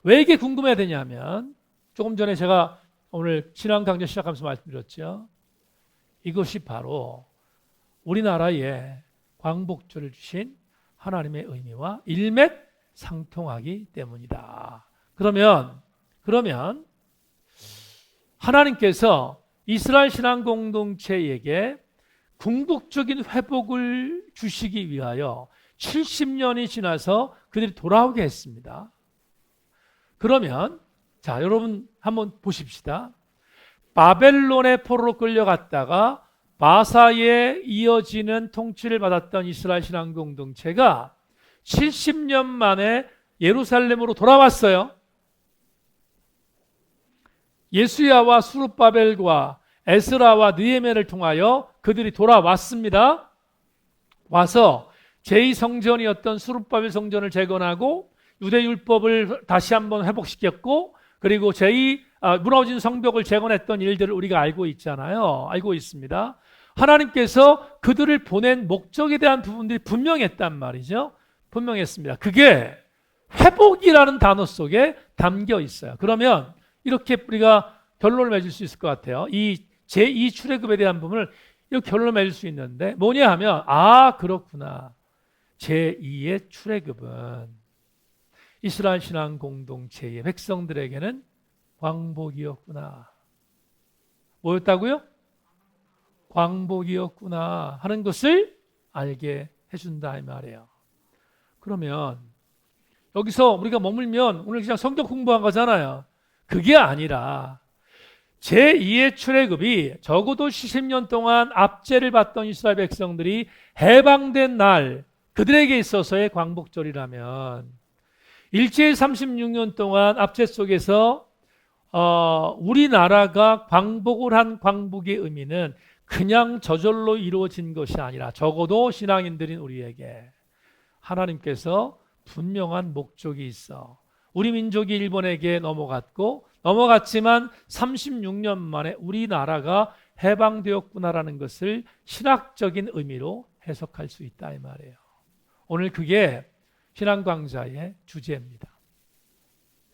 왜 이게 궁금해야 되냐면 조금 전에 제가 오늘 신앙 강좌 시작하면서 말씀드렸죠. 이것이 바로 우리나라에 광복절을 주신 하나님의 의미와 일맥상통하기 때문이다. 그러면 하나님께서 이스라엘 신앙 공동체에게 궁극적인 회복을 주시기 위하여 70년이 지나서 그들이 돌아오게 했습니다. 그러면 자, 여러분 한번 보십시다. 바벨론의 포로로 끌려갔다가 바사에 이어지는 통치를 받았던 이스라엘 신앙 공동체가 70년 만에 예루살렘으로 돌아왔어요. 예수야와 수룹바벨과 에스라와 느헤미야를 통하여 그들이 돌아왔습니다. 와서 제2성전이었던 수룹바벨 성전을 재건하고 유대율법을 다시 한번 회복시켰고, 그리고 무너진 성벽을 재건했던 일들을 우리가 알고 있잖아요. 알고 있습니다. 하나님께서 그들을 보낸 목적에 대한 부분들이 분명했단 말이죠. 분명했습니다. 그게 회복이라는 단어 속에 담겨 있어요. 그러면 이렇게 우리가 결론을 맺을 수 있을 것 같아요. 이 제2 출애굽에 대한 부분을 이렇게 결론을 맺을 수 있는데, 뭐냐 하면, 그렇구나. 제2의 출애굽은 이스라엘 신앙 공동체의 백성들에게는 광복이었구나. 뭐였다고요? 광복이었구나 하는 것을 알게 해준다 이 말이에요. 그러면 여기서 우리가 머물면 오늘 그냥 성경 공부한 거잖아요. 그게 아니라 제2의 출애굽이 적어도 70년 동안 압제를 받던 이스라엘 백성들이 해방된 날, 그들에게 있어서의 광복절이라면, 일제 36년 동안 압제 속에서 우리나라가 광복을 한 광복의 의미는 그냥 저절로 이루어진 것이 아니라 적어도 신앙인들인 우리에게 하나님께서 분명한 목적이 있어 우리 민족이 일본에게 넘어갔지만 36년 만에 우리나라가 해방되었구나라는 것을 신학적인 의미로 해석할 수 있다 이 말이에요. 오늘 그게 신앙강좌의 주제입니다.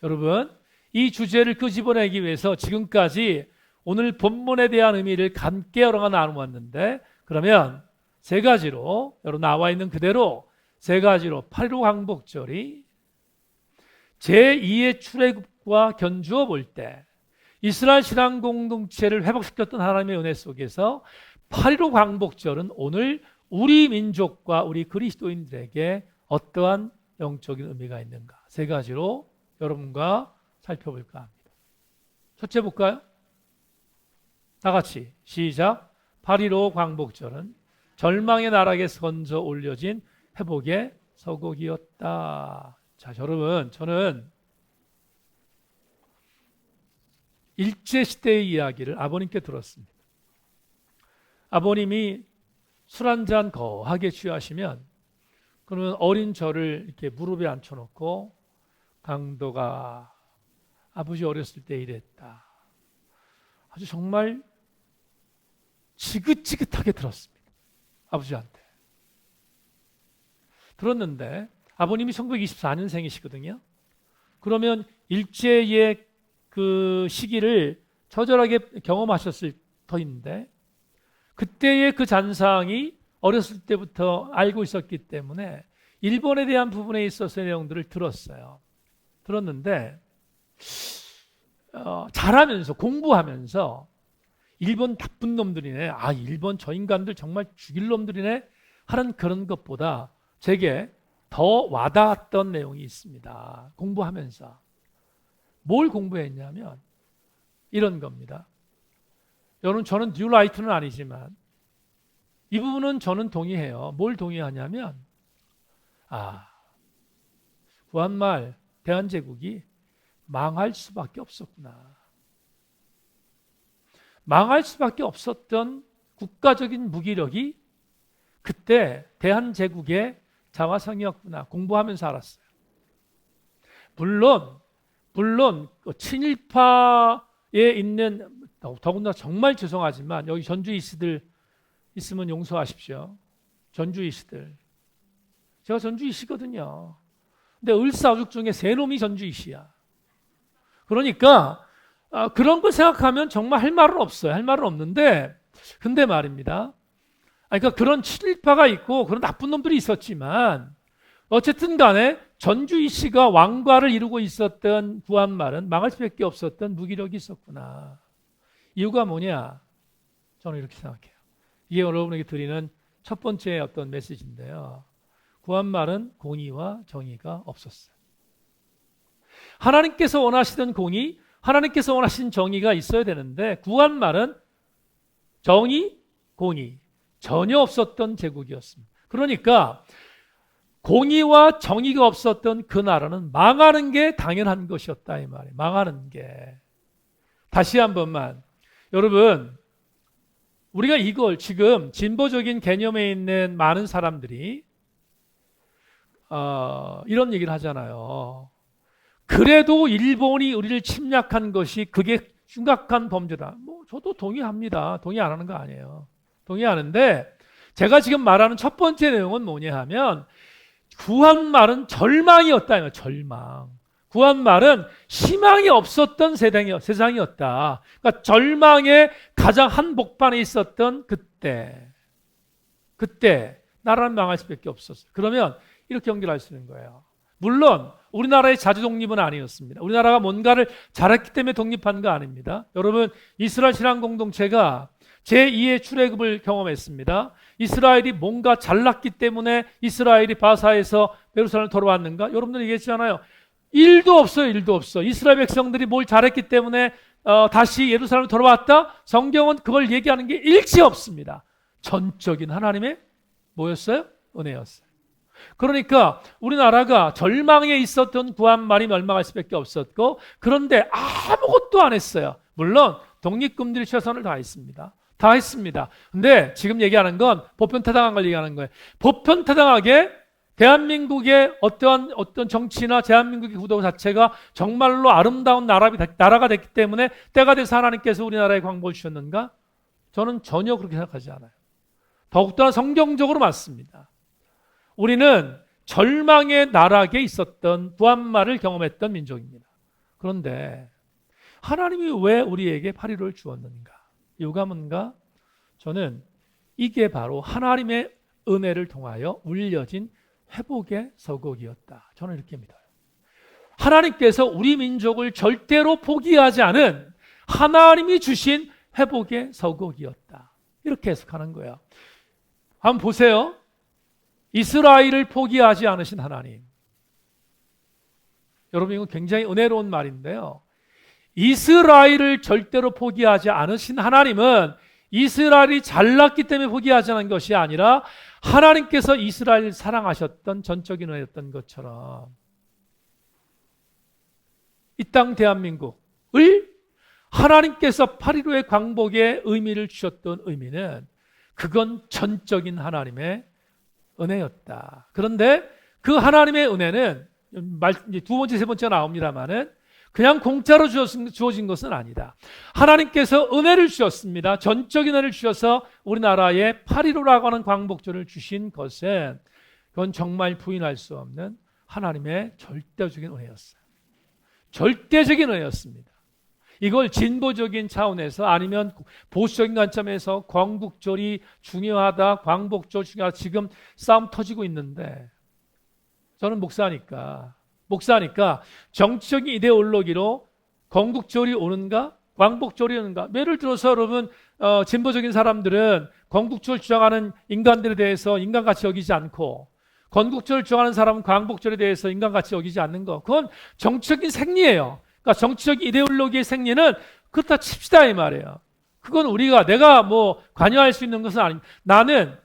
여러분, 이 주제를 끄집어내기 위해서 지금까지 오늘 본문에 대한 의미를 함께 여러 가지 나누었는데, 그러면 세 가지로, 여러분 나와 있는 그대로 세 가지로 8.15 광복절이 제2의 출애굽과 견주어 볼 때 이스라엘 신앙 공동체를 회복시켰던 하나님의 은혜 속에서 8.15 광복절은 오늘 우리 민족과 우리 그리스도인들에게 어떠한 영적인 의미가 있는가, 세 가지로 여러분과 살펴볼까 합니다. 첫째 볼까요? 다 같이 시작. 8.15 광복절은 절망의 나락에서 건져 올려진 회복의 서곡이었다. 자, 여러분, 저는 일제시대의 이야기를 아버님께 들었습니다. 아버님이 술 한잔 거하게 취하시면 그러면 어린 저를 이렇게 무릎에 앉혀놓고, 강도가 아버지 어렸을 때 이랬다. 아주 정말 지긋지긋하게 들었습니다. 아버지한테. 들었는데 아버님이 1924년생이시거든요. 그러면 일제의 그 시기를 처절하게 경험하셨을 터인데, 그때의 그 잔상이 어렸을 때부터 알고 있었기 때문에 일본에 대한 부분에 있어서의 내용들을 들었는데 잘하면서, 공부하면서 일본 나쁜 놈들이네, 일본 저 인간들 정말 죽일 놈들이네 하는 그런 것보다 제게 더 와닿았던 내용이 있습니다. 공부하면서. 뭘 공부했냐면 이런 겁니다. 여러분, 저는 뉴라이트는 아니지만 이 부분은 저는 동의해요. 뭘 동의하냐면 구한말 대한제국이 망할 수밖에 없었구나. 망할 수밖에 없었던 국가적인 무기력이 그때 대한제국의 자화상이었구나. 공부하면서 알았어요. 물론 친일파에 있는, 더군다나 정말 죄송하지만 여기 전주이시들 있으면 용서하십시오. 전주이시들. 제가 전주이시거든요. 근데 을사오죽 중에 세 놈이 전주이시야. 그러니까 그런 걸 생각하면 정말 할 말은 없어요. 할 말은 없는데, 근데 말입니다. 그러니까 그런 친일파가 있고 그런 나쁜 놈들이 있었지만 어쨌든 간에 전주이시가 왕과를 이루고 있었던 구한말은 망할 수밖에 없었던 무기력이 있었구나. 이유가 뭐냐? 저는 이렇게 생각해요. 이게 여러분에게 드리는 첫 번째 어떤 메시지인데요. 구한말은 공의와 정의가 없었어요. 하나님께서 원하시던 공의, 하나님께서 원하신 정의가 있어야 되는데 구한말은 정의, 공의 전혀 없었던 제국이었습니다. 그러니까 공의와 정의가 없었던 그 나라는 망하는 게 당연한 것이었다 이 말이에요. 망하는 게. 다시 한 번만 여러분, 우리가 이걸 지금 진보적인 개념에 있는 많은 사람들이 이런 얘기를 하잖아요. 그래도 일본이 우리를 침략한 것이 그게 심각한 범죄다. 뭐 저도 동의합니다. 동의 안 하는 거 아니에요. 동의하는데 제가 지금 말하는 첫 번째 내용은 뭐냐 하면 구한말은 절망이었다. 절망. 구한말은 희망이 없었던 세상이었다. 그러니까 절망의 가장 한복판에 있었던 그때 나라는 망할 수밖에 없었어요. 그러면 이렇게 연결할 수 있는 거예요. 물론 우리나라의 자주 독립은 아니었습니다. 우리나라가 뭔가를 잘했기 때문에 독립한 거 아닙니다. 여러분, 이스라엘 신앙 공동체가 제2의 출애굽을 경험했습니다. 이스라엘이 뭔가 잘났기 때문에 이스라엘이 바사에서 예루살렘을 돌아왔는가? 여러분들 얘기했잖아요. 일도 없어요. 일도 없어. 이스라엘 백성들이 뭘 잘했기 때문에 다시 예루살렘을 돌아왔다? 성경은 그걸 얘기하는 게 일치 없습니다. 전적인 하나님의 뭐였어요? 은혜였어요. 그러니까 우리나라가 절망에 있었던 구한말이 멸망할 수밖에 없었고, 그런데 아무것도 안 했어요. 물론 독립군들이 최선을 다했습니다. 다 했습니다. 근데 지금 얘기하는 건 보편타당한 걸 얘기하는 거예요. 보편타당하게 대한민국의 어떤 정치나 대한민국의 구도 자체가 정말로 아름다운 나라가 됐기 때문에 때가 돼서 하나님께서 우리나라에 광복을 주셨는가? 저는 전혀 그렇게 생각하지 않아요. 더욱더 성경적으로 맞습니다. 우리는 절망의 나락에 있었던 구한말을 경험했던 민족입니다. 그런데 하나님이 왜 우리에게 8.15를 주었는가? 이유가 뭔가? 저는 이게 바로 하나님의 은혜를 통하여 울려진 회복의 서곡이었다. 저는 이렇게 믿어요. 하나님께서 우리 민족을 절대로 포기하지 않은 하나님이 주신 회복의 서곡이었다. 이렇게 해석하는 거예요. 한번 보세요. 이스라엘을 포기하지 않으신 하나님. 여러분, 이건 굉장히 은혜로운 말인데요. 이스라엘을 절대로 포기하지 않으신 하나님은 이스라엘이 잘났기 때문에 포기하지 않은 것이 아니라 하나님께서 이스라엘을 사랑하셨던 전적인 은혜였던 것처럼 이 땅 대한민국을 하나님께서 8.15의 광복의 의미를 주셨던 의미는 그건 전적인 하나님의 은혜였다. 그런데 그 하나님의 은혜는 두 번째, 세 번째가 나옵니다만은 그냥 공짜로 주어진 것은 아니다. 하나님께서 은혜를 주셨습니다. 전적인 은혜를 주셔서 우리나라에 8.15라고 하는 광복절을 주신 것은 그건 정말 부인할 수 없는 하나님의 절대적인 은혜였어요. 절대적인 은혜였습니다. 이걸 진보적인 차원에서 아니면 보수적인 관점에서 광복절이 중요하다, 광복절 중요하다, 지금 싸움 터지고 있는데 저는 목사니까 정치적인 이데올로기로 건국절이 오는가? 광복절이 오는가? 예를 들어서 여러분 진보적인 사람들은 건국절 주장하는 인간들에 대해서 인간같이 여기지 않고 건국절을 주장하는 사람은 광복절에 대해서 인간같이 여기지 않는 거, 그건 정치적인 생리예요. 그러니까 정치적 이데올로기의 생리는 그렇다 칩시다 이 말이에요. 그건 내가 뭐 관여할 수 있는 것은 아닙니다. 나는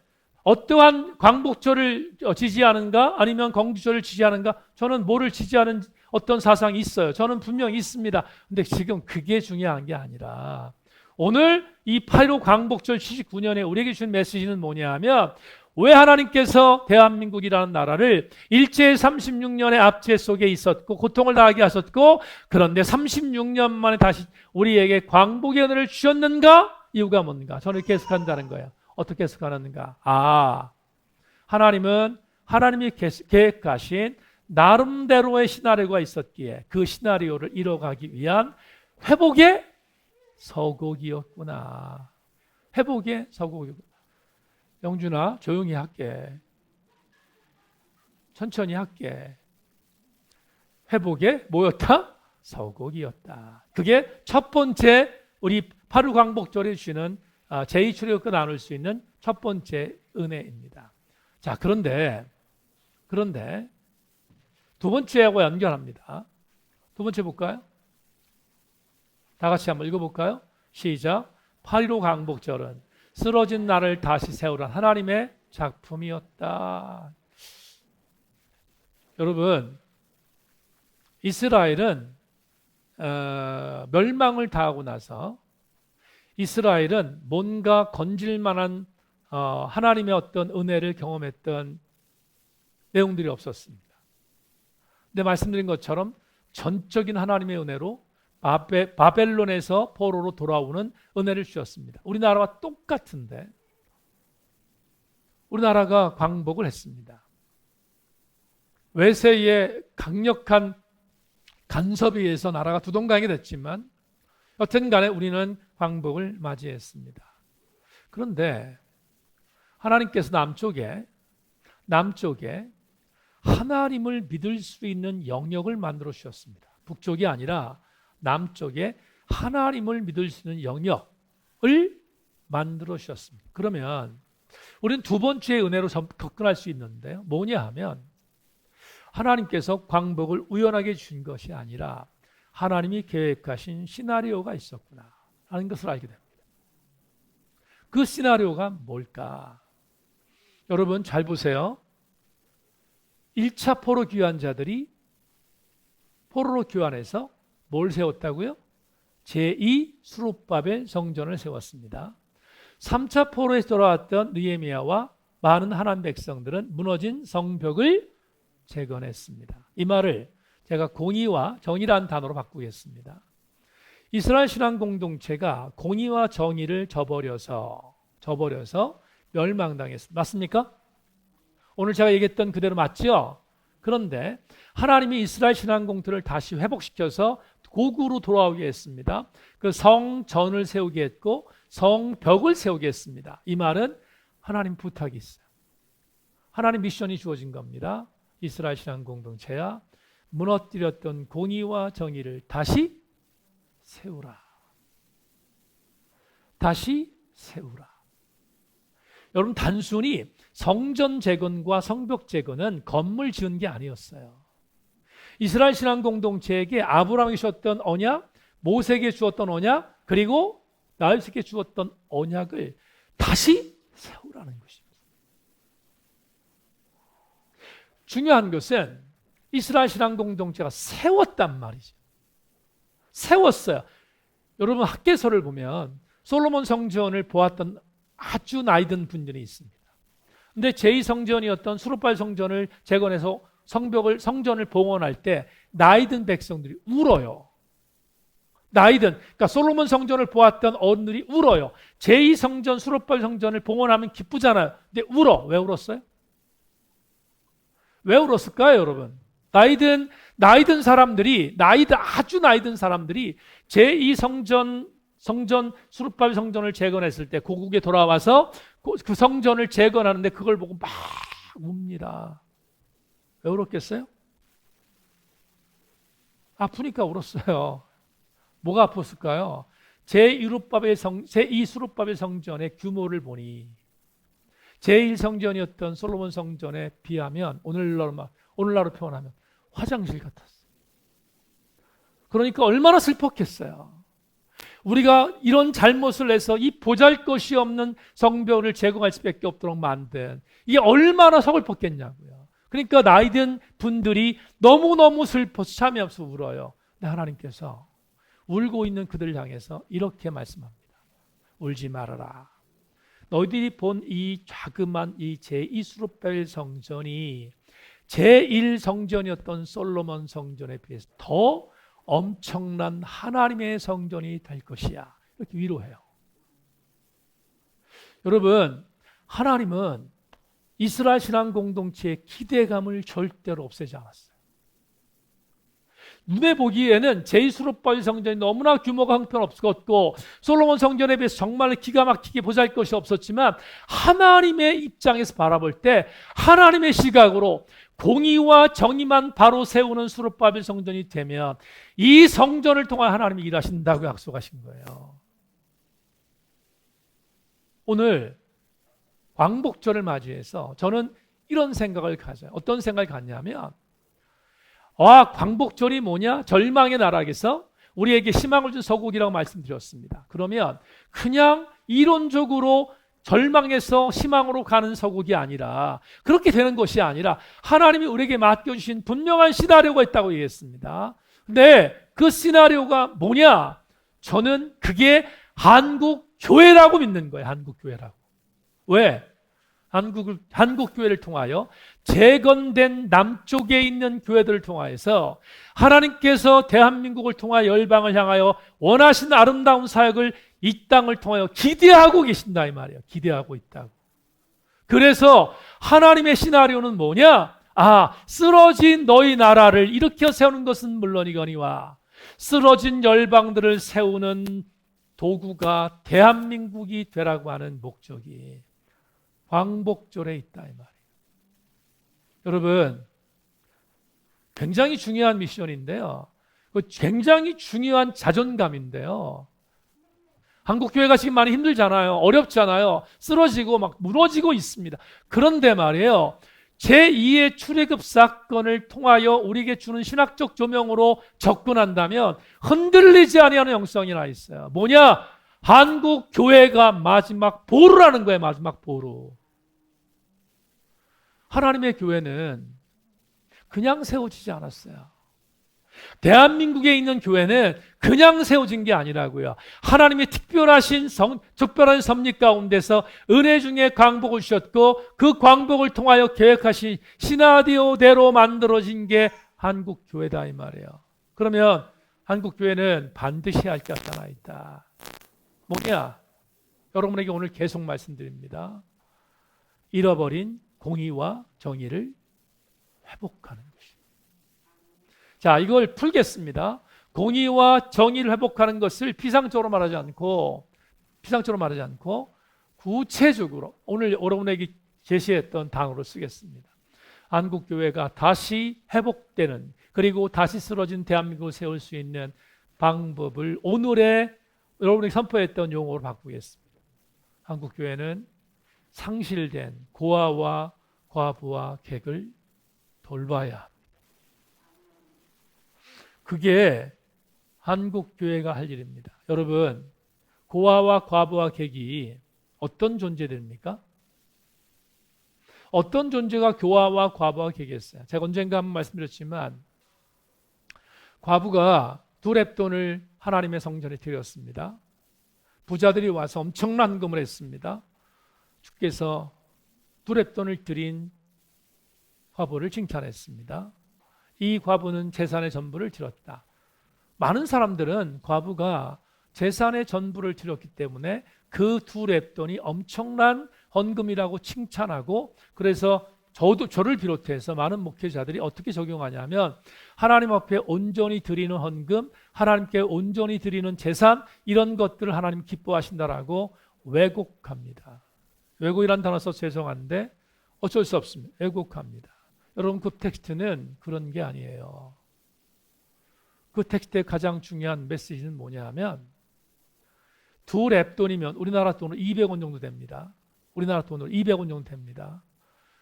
어떠한 광복절을 지지하는가 아니면 건국절을 지지하는가, 저는 뭐를 지지하는 어떤 사상이 있어요. 저는 분명히 있습니다. 근데 지금 그게 중요한 게 아니라 오늘 이 8.15 광복절 79년에 우리에게 주신 메시지는 뭐냐 하면, 왜 하나님께서 대한민국이라는 나라를 일제 36년의 압제 속에 있었고 고통을 당하게 하셨고, 그런데 36년 만에 다시 우리에게 광복의 은혜를 주셨는가? 이유가 뭔가? 저는 이렇게 해석한다는 거예요. 어떻게 해석하는가? 하나님은 하나님이 계획하신 나름대로의 시나리오가 있었기에 그 시나리오를 이뤄가기 위한 회복의 서곡이었구나. 회복의 서곡이었구나. 영준아, 조용히 할게. 천천히 할게. 회복의 뭐였다? 서곡이었다. 그게 첫 번째 우리 8.15 광복절에 주시는 제2출애굽과 나눌 수 있는 첫 번째 은혜입니다. 자, 그런데 두 번째하고 연결합니다. 두 번째 볼까요? 다 같이 한번 읽어볼까요? 시작. 8.15 광복절은 쓰러진 나를 다시 세우란 하나님의 작품이었다. 여러분, 이스라엘은 멸망을 당하고 나서 이스라엘은 뭔가 건질 만한 하나님의 어떤 은혜를 경험했던 내용들이 없었습니다. 근데 말씀드린 것처럼 전적인 하나님의 은혜로 바벨론에서 포로로 돌아오는 은혜를 주셨습니다. 우리나라와 똑같은데 우리나라가 광복을 했습니다. 외세의 강력한 간섭에 의해서 나라가 두동강이 됐지만 여튼 간에 우리는 광복을 맞이했습니다. 그런데 하나님께서 남쪽에 하나님을 믿을 수 있는 영역을 만들어 주셨습니다. 북쪽이 아니라 남쪽에 하나님을 믿을 수 있는 영역을 만들어 주셨습니다. 그러면 우리는 두 번째의 은혜로 접근할 수 있는데요. 뭐냐 하면 하나님께서 광복을 우연하게 주신 것이 아니라 하나님이 계획하신 시나리오가 있었구나 하는 것을 알게 됩니다. 그 시나리오가 뭘까? 여러분 잘 보세요. 1차 포로 귀환자들이 포로로 귀환해서 뭘 세웠다고요? 제2 수룹바벨 성전을 세웠습니다. 3차 포로에서 돌아왔던 느헤미야와 많은 하나님 백성들은 무너진 성벽을 재건했습니다. 이 말을 제가 공의와 정의라는 단어로 바꾸겠습니다. 이스라엘 신앙 공동체가 공의와 정의를 저버려서 멸망당했습니다. 맞습니까? 오늘 제가 얘기했던 그대로 맞죠? 그런데 하나님이 이스라엘 신앙 공동체를 다시 회복시켜서 고구로 돌아오게 했습니다. 그 성전을 세우게 했고 성벽을 세우게 했습니다. 이 말은 하나님 부탁이 있어요. 하나님 미션이 주어진 겁니다. 이스라엘 신앙 공동체야 무너뜨렸던 공의와 정의를 다시 세우라. 다시 세우라. 여러분 단순히 성전 재건과 성벽 재건은 건물 지은 게 아니었어요. 이스라엘 신앙 공동체에게 아브라함이 주었던 언약, 모세에게 주었던 언약, 그리고 다윗에게 주었던 언약을 다시 세우라는 것입니다. 중요한 것은 이스라엘 신앙 공동체가 세웠단 말이죠. 세웠어요. 여러분 학개서를 보면 솔로몬 성전을 보았던 아주 나이든 분들이 있습니다. 근데 제2성전이었던 수룹바벨 성전을 재건해서 성전을 봉헌할 때 나이든 백성들이 울어요. 그러니까 솔로몬 성전을 보았던 어른들이 울어요. 제2성전 수룹바벨 성전을 봉헌하면 기쁘잖아요. 근데 울어. 왜 울었어요? 왜 울었을까요, 여러분? 나이든 사람들이 아주 나이든 사람들이 제2성전 수룹바벨 성전을 재건했을 때 고국에 돌아와서 그 성전을 재건하는데 그걸 보고 막 웁니다. 왜 울었겠어요? 아프니까 울었어요. 뭐가 아팠을까요? 제2 수룹바벨 성전의 규모를 보니 제1성전이었던 솔로몬 성전에 비하면 오늘날로 표현하면 화장실 같았어요. 그러니까 얼마나 슬펐겠어요. 우리가 이런 잘못을 해서 이 보잘것이 없는 성벽을 제공할 수밖에 없도록 만든 이게 얼마나 서글펐겠냐고요. 그러니까 나이든 분들이 너무너무 슬퍼서 잠이 없어 울어요. 근데 하나님께서 울고 있는 그들을 향해서 이렇게 말씀합니다. 울지 말아라. 너희들이 본 이 자그만 이 제2수룹바벨 성전이 제1성전이었던 솔로몬 성전에 비해서 더 엄청난 하나님의 성전이 될 것이야. 이렇게 위로해요. 여러분, 하나님은 이스라엘 신앙 공동체의 기대감을 절대로 없애지 않았어요. 눈에 보기에는 제2수룹바벨 성전이 너무나 규모가 형편없었고 솔로몬 성전에 비해서 정말 기가 막히게 보잘것이 없었지만 하나님의 입장에서 바라볼 때 하나님의 시각으로 공의와 정의만 바로 세우는 수룹바벨 성전이 되면 이 성전을 통해 하나님이 일하신다고 약속하신 거예요. 오늘 광복절을 맞이해서 저는 이런 생각을 가져요. 어떤 생각을 갖냐면 광복절이 뭐냐? 절망의 나라에서 우리에게 희망을 준 서국이라고 말씀드렸습니다. 그러면 그냥 이론적으로 절망에서 희망으로 가는 서국이 아니라, 그렇게 되는 것이 아니라 하나님이 우리에게 맡겨주신 분명한 시나리오가 있다고 얘기했습니다. 근데 그 시나리오가 뭐냐? 저는 그게 한국교회라고 믿는 거예요. 한국교회라고. 왜? 한국교회를 통하여 재건된 남쪽에 있는 교회들을 통하여서 하나님께서 대한민국을 통하여 열방을 향하여 원하신 아름다운 사역을 이 땅을 통하여 기대하고 계신다 이 말이에요. 기대하고 있다고. 그래서 하나님의 시나리오는 뭐냐? 쓰러진 너희 나라를 일으켜 세우는 것은 물론이거니와 쓰러진 열방들을 세우는 도구가 대한민국이 되라고 하는 목적이 광복절에 있다 이 말이에요. 여러분, 굉장히 중요한 미션인데요. 굉장히 중요한 자존감인데요. 한국교회가 지금 많이 힘들잖아요. 어렵잖아요. 쓰러지고 막 무너지고 있습니다. 그런데 말이에요, 제2의 출애굽 사건을 통하여 우리에게 주는 신학적 조명으로 접근한다면 흔들리지 아니하는 영성이 나 있어요. 뭐냐? 한국교회가 마지막 보루라는 거예요. 마지막 보루. 하나님의 교회는 그냥 세워지지 않았어요. 대한민국에 있는 교회는 그냥 세워진 게 아니라고요. 하나님의 특별하신 섭리 가운데서 은혜 중에 광복을 주셨고 그 광복을 통하여 계획하신 시나리오대로 만들어진 게 한국교회다 이 말이에요. 그러면 한국교회는 반드시 할 게 하나 있다. 뭐냐? 여러분에게 오늘 계속 말씀드립니다. 잃어버린 공의와 정의를 회복하는 것입니다. 자, 이걸 풀겠습니다. 공의와 정의를 회복하는 것을 피상적으로 말하지 않고 구체적으로 오늘 여러분에게 제시했던 단어로 쓰겠습니다. 한국교회가 다시 회복되는, 그리고 다시 쓰러진 대한민국을 세울 수 있는 방법을 오늘의 여러분이 선포했던 용어로 바꾸겠습니다. 한국교회는 상실된 고아와 과부와 객을 돌봐야 합니다. 그게 한국교회가 할 일입니다. 여러분, 고아와 과부와 객이 어떤 존재들입니까? 어떤 존재가 고아와 과부와 객이었어요? 제가 언젠가 한번 말씀드렸지만 과부가 두 렙돈을 하나님의 성전에 드렸습니다. 부자들이 와서 엄청난 헌금을 했습니다. 주께서 두 렙돈을 드린 과부를 칭찬했습니다. 이 과부는 재산의 전부를 드렸다. 많은 사람들은 과부가 재산의 전부를 드렸기 때문에 그 두 렙돈이 엄청난 헌금이라고 칭찬하고, 그래서 저를 비롯해서 많은 목회자들이 어떻게 적용하냐면 하나님 앞에 온전히 드리는 헌금, 하나님께 온전히 드리는 재산, 이런 것들을 하나님 기뻐하신다라고 왜곡합니다. 왜곡이란 단어 써서 죄송한데 어쩔 수 없습니다. 왜곡합니다. 여러분, 그 텍스트는 그런 게 아니에요. 그 텍스트의 가장 중요한 메시지는 뭐냐 하면 두 렙돈이면 우리나라 돈으로 200원 정도 됩니다. 우리나라 돈으로 200원 정도 됩니다.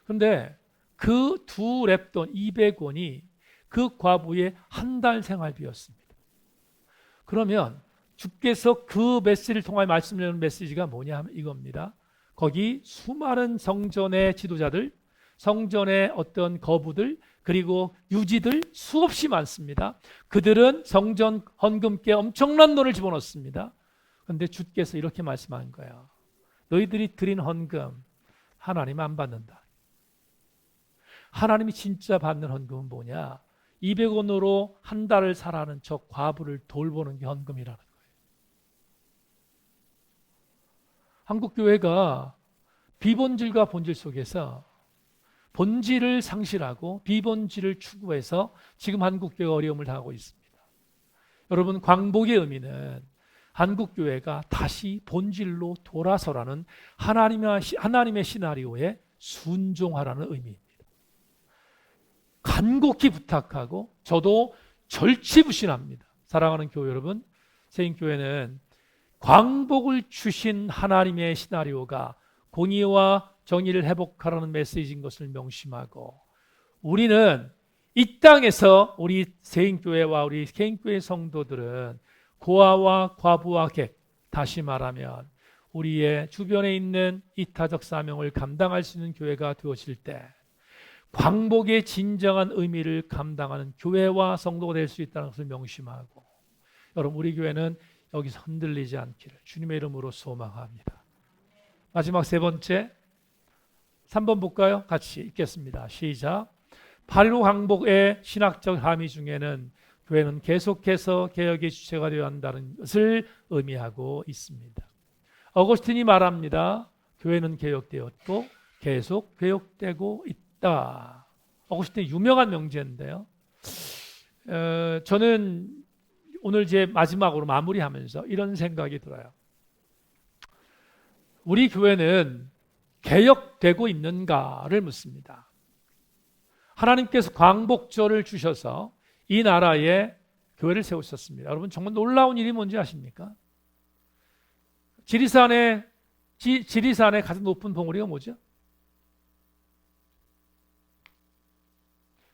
그런데 그 두 렙돈 200원이 그 과부의 한 달 생활비였습니다. 그러면 주께서 그 메시지를 통해 말씀드리는 메시지가 뭐냐 하면 이겁니다. 거기 수많은 성전의 지도자들, 성전의 어떤 거부들, 그리고 유지들 수없이 많습니다. 그들은 성전 헌금께 엄청난 돈을 집어넣습니다. 그런데 주께서 이렇게 말씀한 거예요. 너희들이 드린 헌금 하나님 안 받는다. 하나님이 진짜 받는 헌금은 뭐냐? 200원으로 한 달을 살아가는 저 과부를 돌보는 게 헌금이라는 거예요. 한국교회가 비본질과 본질 속에서 본질을 상실하고 비본질을 추구해서 지금 한국교회가 어려움을 당하고 있습니다. 여러분, 광복의 의미는 한국교회가 다시 본질로 돌아서라는 하나님의 시나리오에 순종하라는 의미입니다. 간곡히 부탁하고 저도 절치부심합니다. 사랑하는 교회 여러분, 세인교회는 광복을 주신 하나님의 시나리오가 공의와 정의를 회복하라는 메시지인 것을 명심하고, 우리는 이 땅에서 우리 세인교회와 우리 개인교회 성도들은 고아와 과부와 객, 다시 말하면 우리의 주변에 있는 이타적 사명을 감당할 수 있는 교회가 되어질 때 광복의 진정한 의미를 감당하는 교회와 성도가 될 수 있다는 것을 명심하고, 여러분 우리 교회는 여기서 흔들리지 않기를 주님의 이름으로 소망합니다. 마지막 세 번째 3번 볼까요? 같이 읽겠습니다. 시작. 8.15 광복의 신학적 함의 중에는 교회는 계속해서 개혁의 주체가 되어야 한다는 것을 의미하고 있습니다. 어거스틴이 말합니다. 교회는 개혁되었고 계속 개혁되고 있다. 어거스틴의 유명한 명제인데요. 저는 오늘 제 마지막으로 마무리하면서 이런 생각이 들어요. 우리 교회는 개혁되고 있는가를 묻습니다. 하나님께서 광복절을 주셔서 이 나라에 교회를 세우셨습니다. 여러분 정말 놀라운 일이 뭔지 아십니까? 지리산의 가장 높은 봉우리가 뭐죠?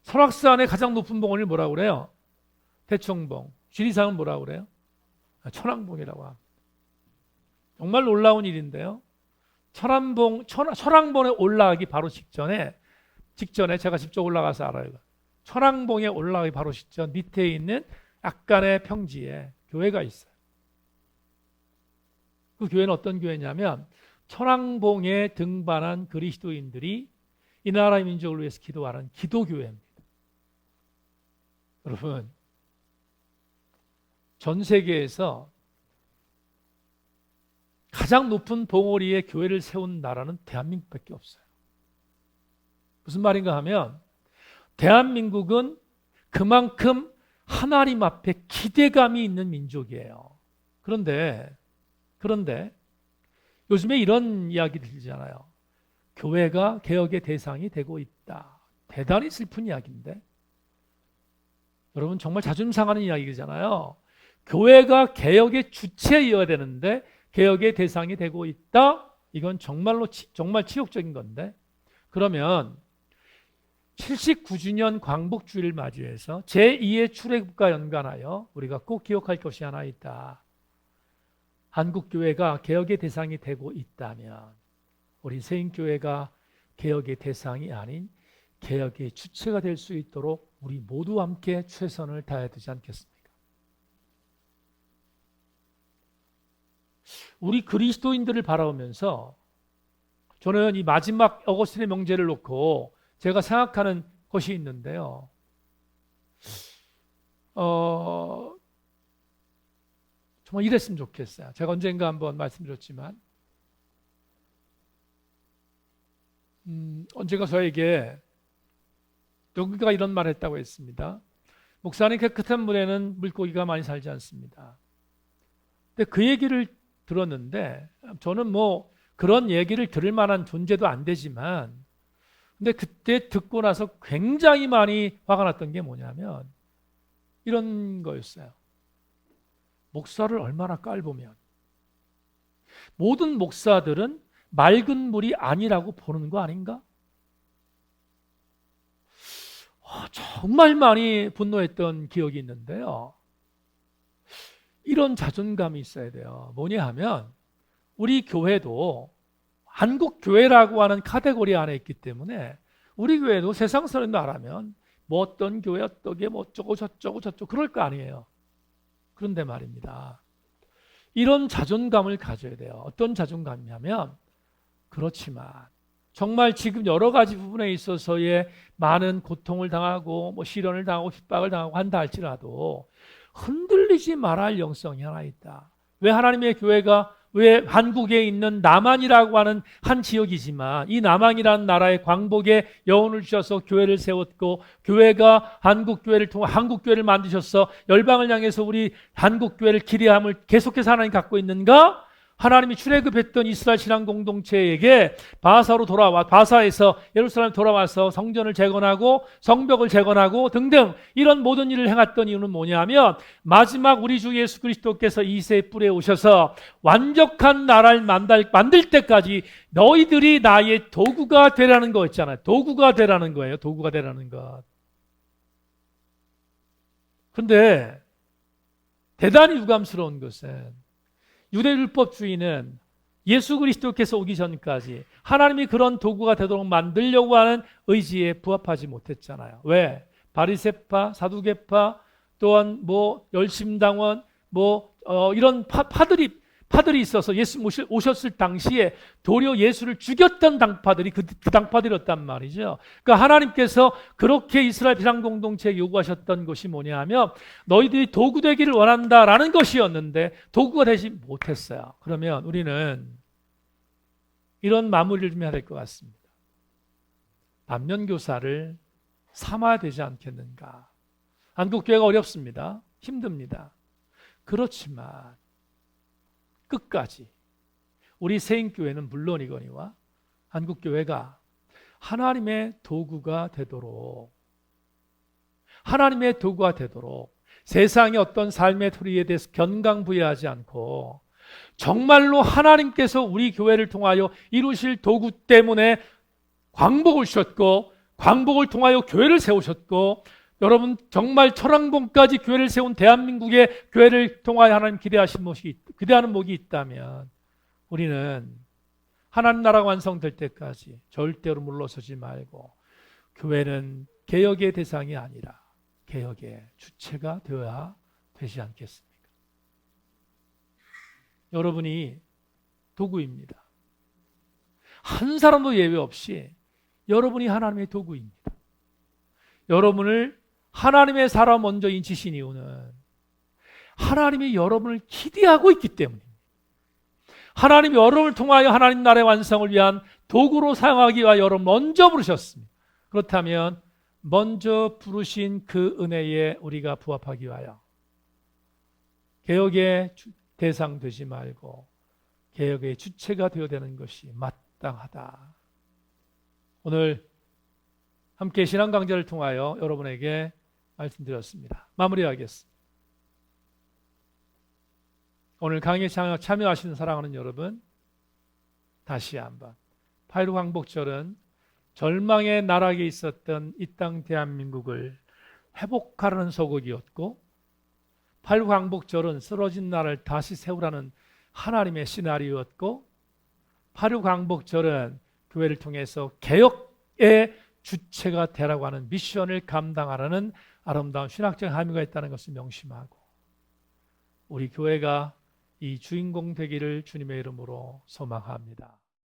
설악산의 가장 높은 봉우리를 뭐라고 그래요? 대청봉. 지리산은 뭐라고 그래요? 천왕봉이라고 합니다. 정말 놀라운 일인데요. 천왕봉에 올라가기 바로 직전에 제가 직접 올라가서 알아요. 천왕봉에 올라가기 바로 직전 밑에 있는 약간의 평지에 교회가 있어요. 그 교회는 어떤 교회냐면 천왕봉에 등반한 그리스도인들이 이 나라의 민족을 위해서 기도하는 기도교회입니다. 여러분, 전 세계에서 가장 높은 봉우리에 교회를 세운 나라는 대한민국밖에 없어요. 무슨 말인가 하면 대한민국은 그만큼 하나님 앞에 기대감이 있는 민족이에요. 그런데 요즘에 이런 이야기 들리잖아요. 교회가 개혁의 대상이 되고 있다. 대단히 슬픈 이야기인데, 여러분 정말 자존심 상하는 이야기잖아요. 교회가 개혁의 주체이어야 되는데 개혁의 대상이 되고 있다? 이건 정말 치욕적인 건데, 그러면 79주년 광복주의를 맞이해서 제2의 출애굽과 연관하여 우리가 꼭 기억할 것이 하나 있다. 한국교회가 개혁의 대상이 되고 있다면 우리 세인교회가 개혁의 대상이 아닌 개혁의 주체가 될 수 있도록 우리 모두 함께 최선을 다해야 되지 않겠습니까? 우리 그리스도인들을 바라보면서 저는 이 마지막 어거스틴의 명제를 놓고 제가 생각하는 것이 있는데요. 정말 이랬으면 좋겠어요. 제가 언젠가 한번 말씀드렸지만 언젠가 저에게 누군가 이런 말을 했다고 했습니다. 목사님, 깨끗한 물에는 물고기가 많이 살지 않습니다. 근데 그 얘기를 들었는데 저는 뭐 그런 얘기를 들을 만한 존재도 안 되지만, 근데 그때 듣고 나서 굉장히 많이 화가 났던 게 뭐냐면 이런 거였어요. 목사를 얼마나 깔보면 모든 목사들은 맑은 물이 아니라고 보는 거 아닌가? 정말 많이 분노했던 기억이 있는데요. 이런 자존감이 있어야 돼요. 뭐냐 하면 우리 교회도 한국교회라고 하는 카테고리 안에 있기 때문에 우리 교회도 세상 사람이 말하면 뭐 어떤 교회 어떻게 뭐 어쩌고 저쩌고 그럴 거 아니에요. 그런데 말입니다. 이런 자존감을 가져야 돼요. 어떤 자존감이냐면, 그렇지만 정말 지금 여러 가지 부분에 있어서의 많은 고통을 당하고 뭐 시련을 당하고 핍박을 당하고 한다 할지라도 흔들리지 말아야 할 영성이 하나 있다. 왜 하나님의 교회가 왜 한국에 있는 남한이라고 하는 한 지역이지만 이 남한이라는 나라의 광복의 여운을 주셔서 교회를 세웠고, 교회가 한국교회를 통해 한국교회를 만드셔서 열방을 향해서 우리 한국교회를 기리함을 계속해서 하나님 갖고 있는가? 하나님이 출애굽했던 이스라엘 신앙 공동체에게 바사에서 예루살렘 돌아와서 성전을 재건하고 성벽을 재건하고 등등 이런 모든 일을 행했던 이유는 뭐냐면, 마지막 우리 주 예수 그리스도께서 이 세에 뿌려 오셔서 완벽한 나라를 만들 때까지 너희들이 나의 도구가 되라는 거 있잖아요. 도구가 되라는 거예요. 도구가 되라는 것. 그런데 대단히 유감스러운 것은 유대율법주의는 예수 그리스도께서 오기 전까지 하나님이 그런 도구가 되도록 만들려고 하는 의지에 부합하지 못했잖아요. 왜? 바리새파, 사두개파, 또한 열심당원, 이런 파들이 있어서 예수 오셨을 당시에 도리어 예수를 죽였던 당파들이 그 당파들이었단 말이죠. 그러니까 하나님께서 그렇게 이스라엘 비상공동체에 요구하셨던 것이 뭐냐 하면 너희들이 도구 되기를 원한다라는 것이었는데 도구가 되지 못했어요. 그러면 우리는 이런 마무리를 좀 해야 될 것 같습니다. 반면교사를 삼아야 되지 않겠는가. 한국교회가 어렵습니다. 힘듭니다. 그렇지만 끝까지 우리 세인교회는 물론이거니와 한국교회가 하나님의 도구가 되도록 세상의 어떤 삶의 토리에 대해서 견강부여하지 않고 정말로 하나님께서 우리 교회를 통하여 이루실 도구 때문에 광복을 주셨고 광복을 통하여 교회를 세우셨고 여러분 정말 철왕봉까지 교회를 세운 대한민국의 교회를 통하여 하나님 기대하는 목이 있다면 우리는 하나님 나라가 완성될 때까지 절대로 물러서지 말고 교회는 개혁의 대상이 아니라 개혁의 주체가 되어야 되지 않겠습니까? 여러분이 도구입니다. 한 사람도 예외 없이 여러분이 하나님의 도구입니다. 여러분을 하나님의 사람 먼저 인치신 이유는 하나님이 여러분을 기대하고 있기 때문입니다. 하나님이 여러분을 통하여 하나님 나라의 완성을 위한 도구로 사용하기 위하여 여러분을 먼저 부르셨습니다. 그렇다면 먼저 부르신 그 은혜에 우리가 부합하기 위하여 개혁의 대상 되지 말고 개혁의 주체가 되어야 되는 것이 마땅하다. 오늘 함께 신앙 강좌를 통하여 여러분에게 말씀드렸습니다. 마무리하겠습니다. 오늘 강의에 참여하시는 사랑하는 여러분, 다시 한번 8.15 광복절은 절망의 나락에 있었던 이 땅 대한민국을 회복하라는 서곡이었고 8.15 광복절은 쓰러진 나라를 다시 세우라는 하나님의 시나리오였고 8.15 광복절은 교회를 통해서 개혁의 주체가 되라고 하는 미션을 감당하라는 아름다운 신학적 함의가 있다는 것을 명심하고 우리 교회가 이 주인공 되기를 주님의 이름으로 소망합니다.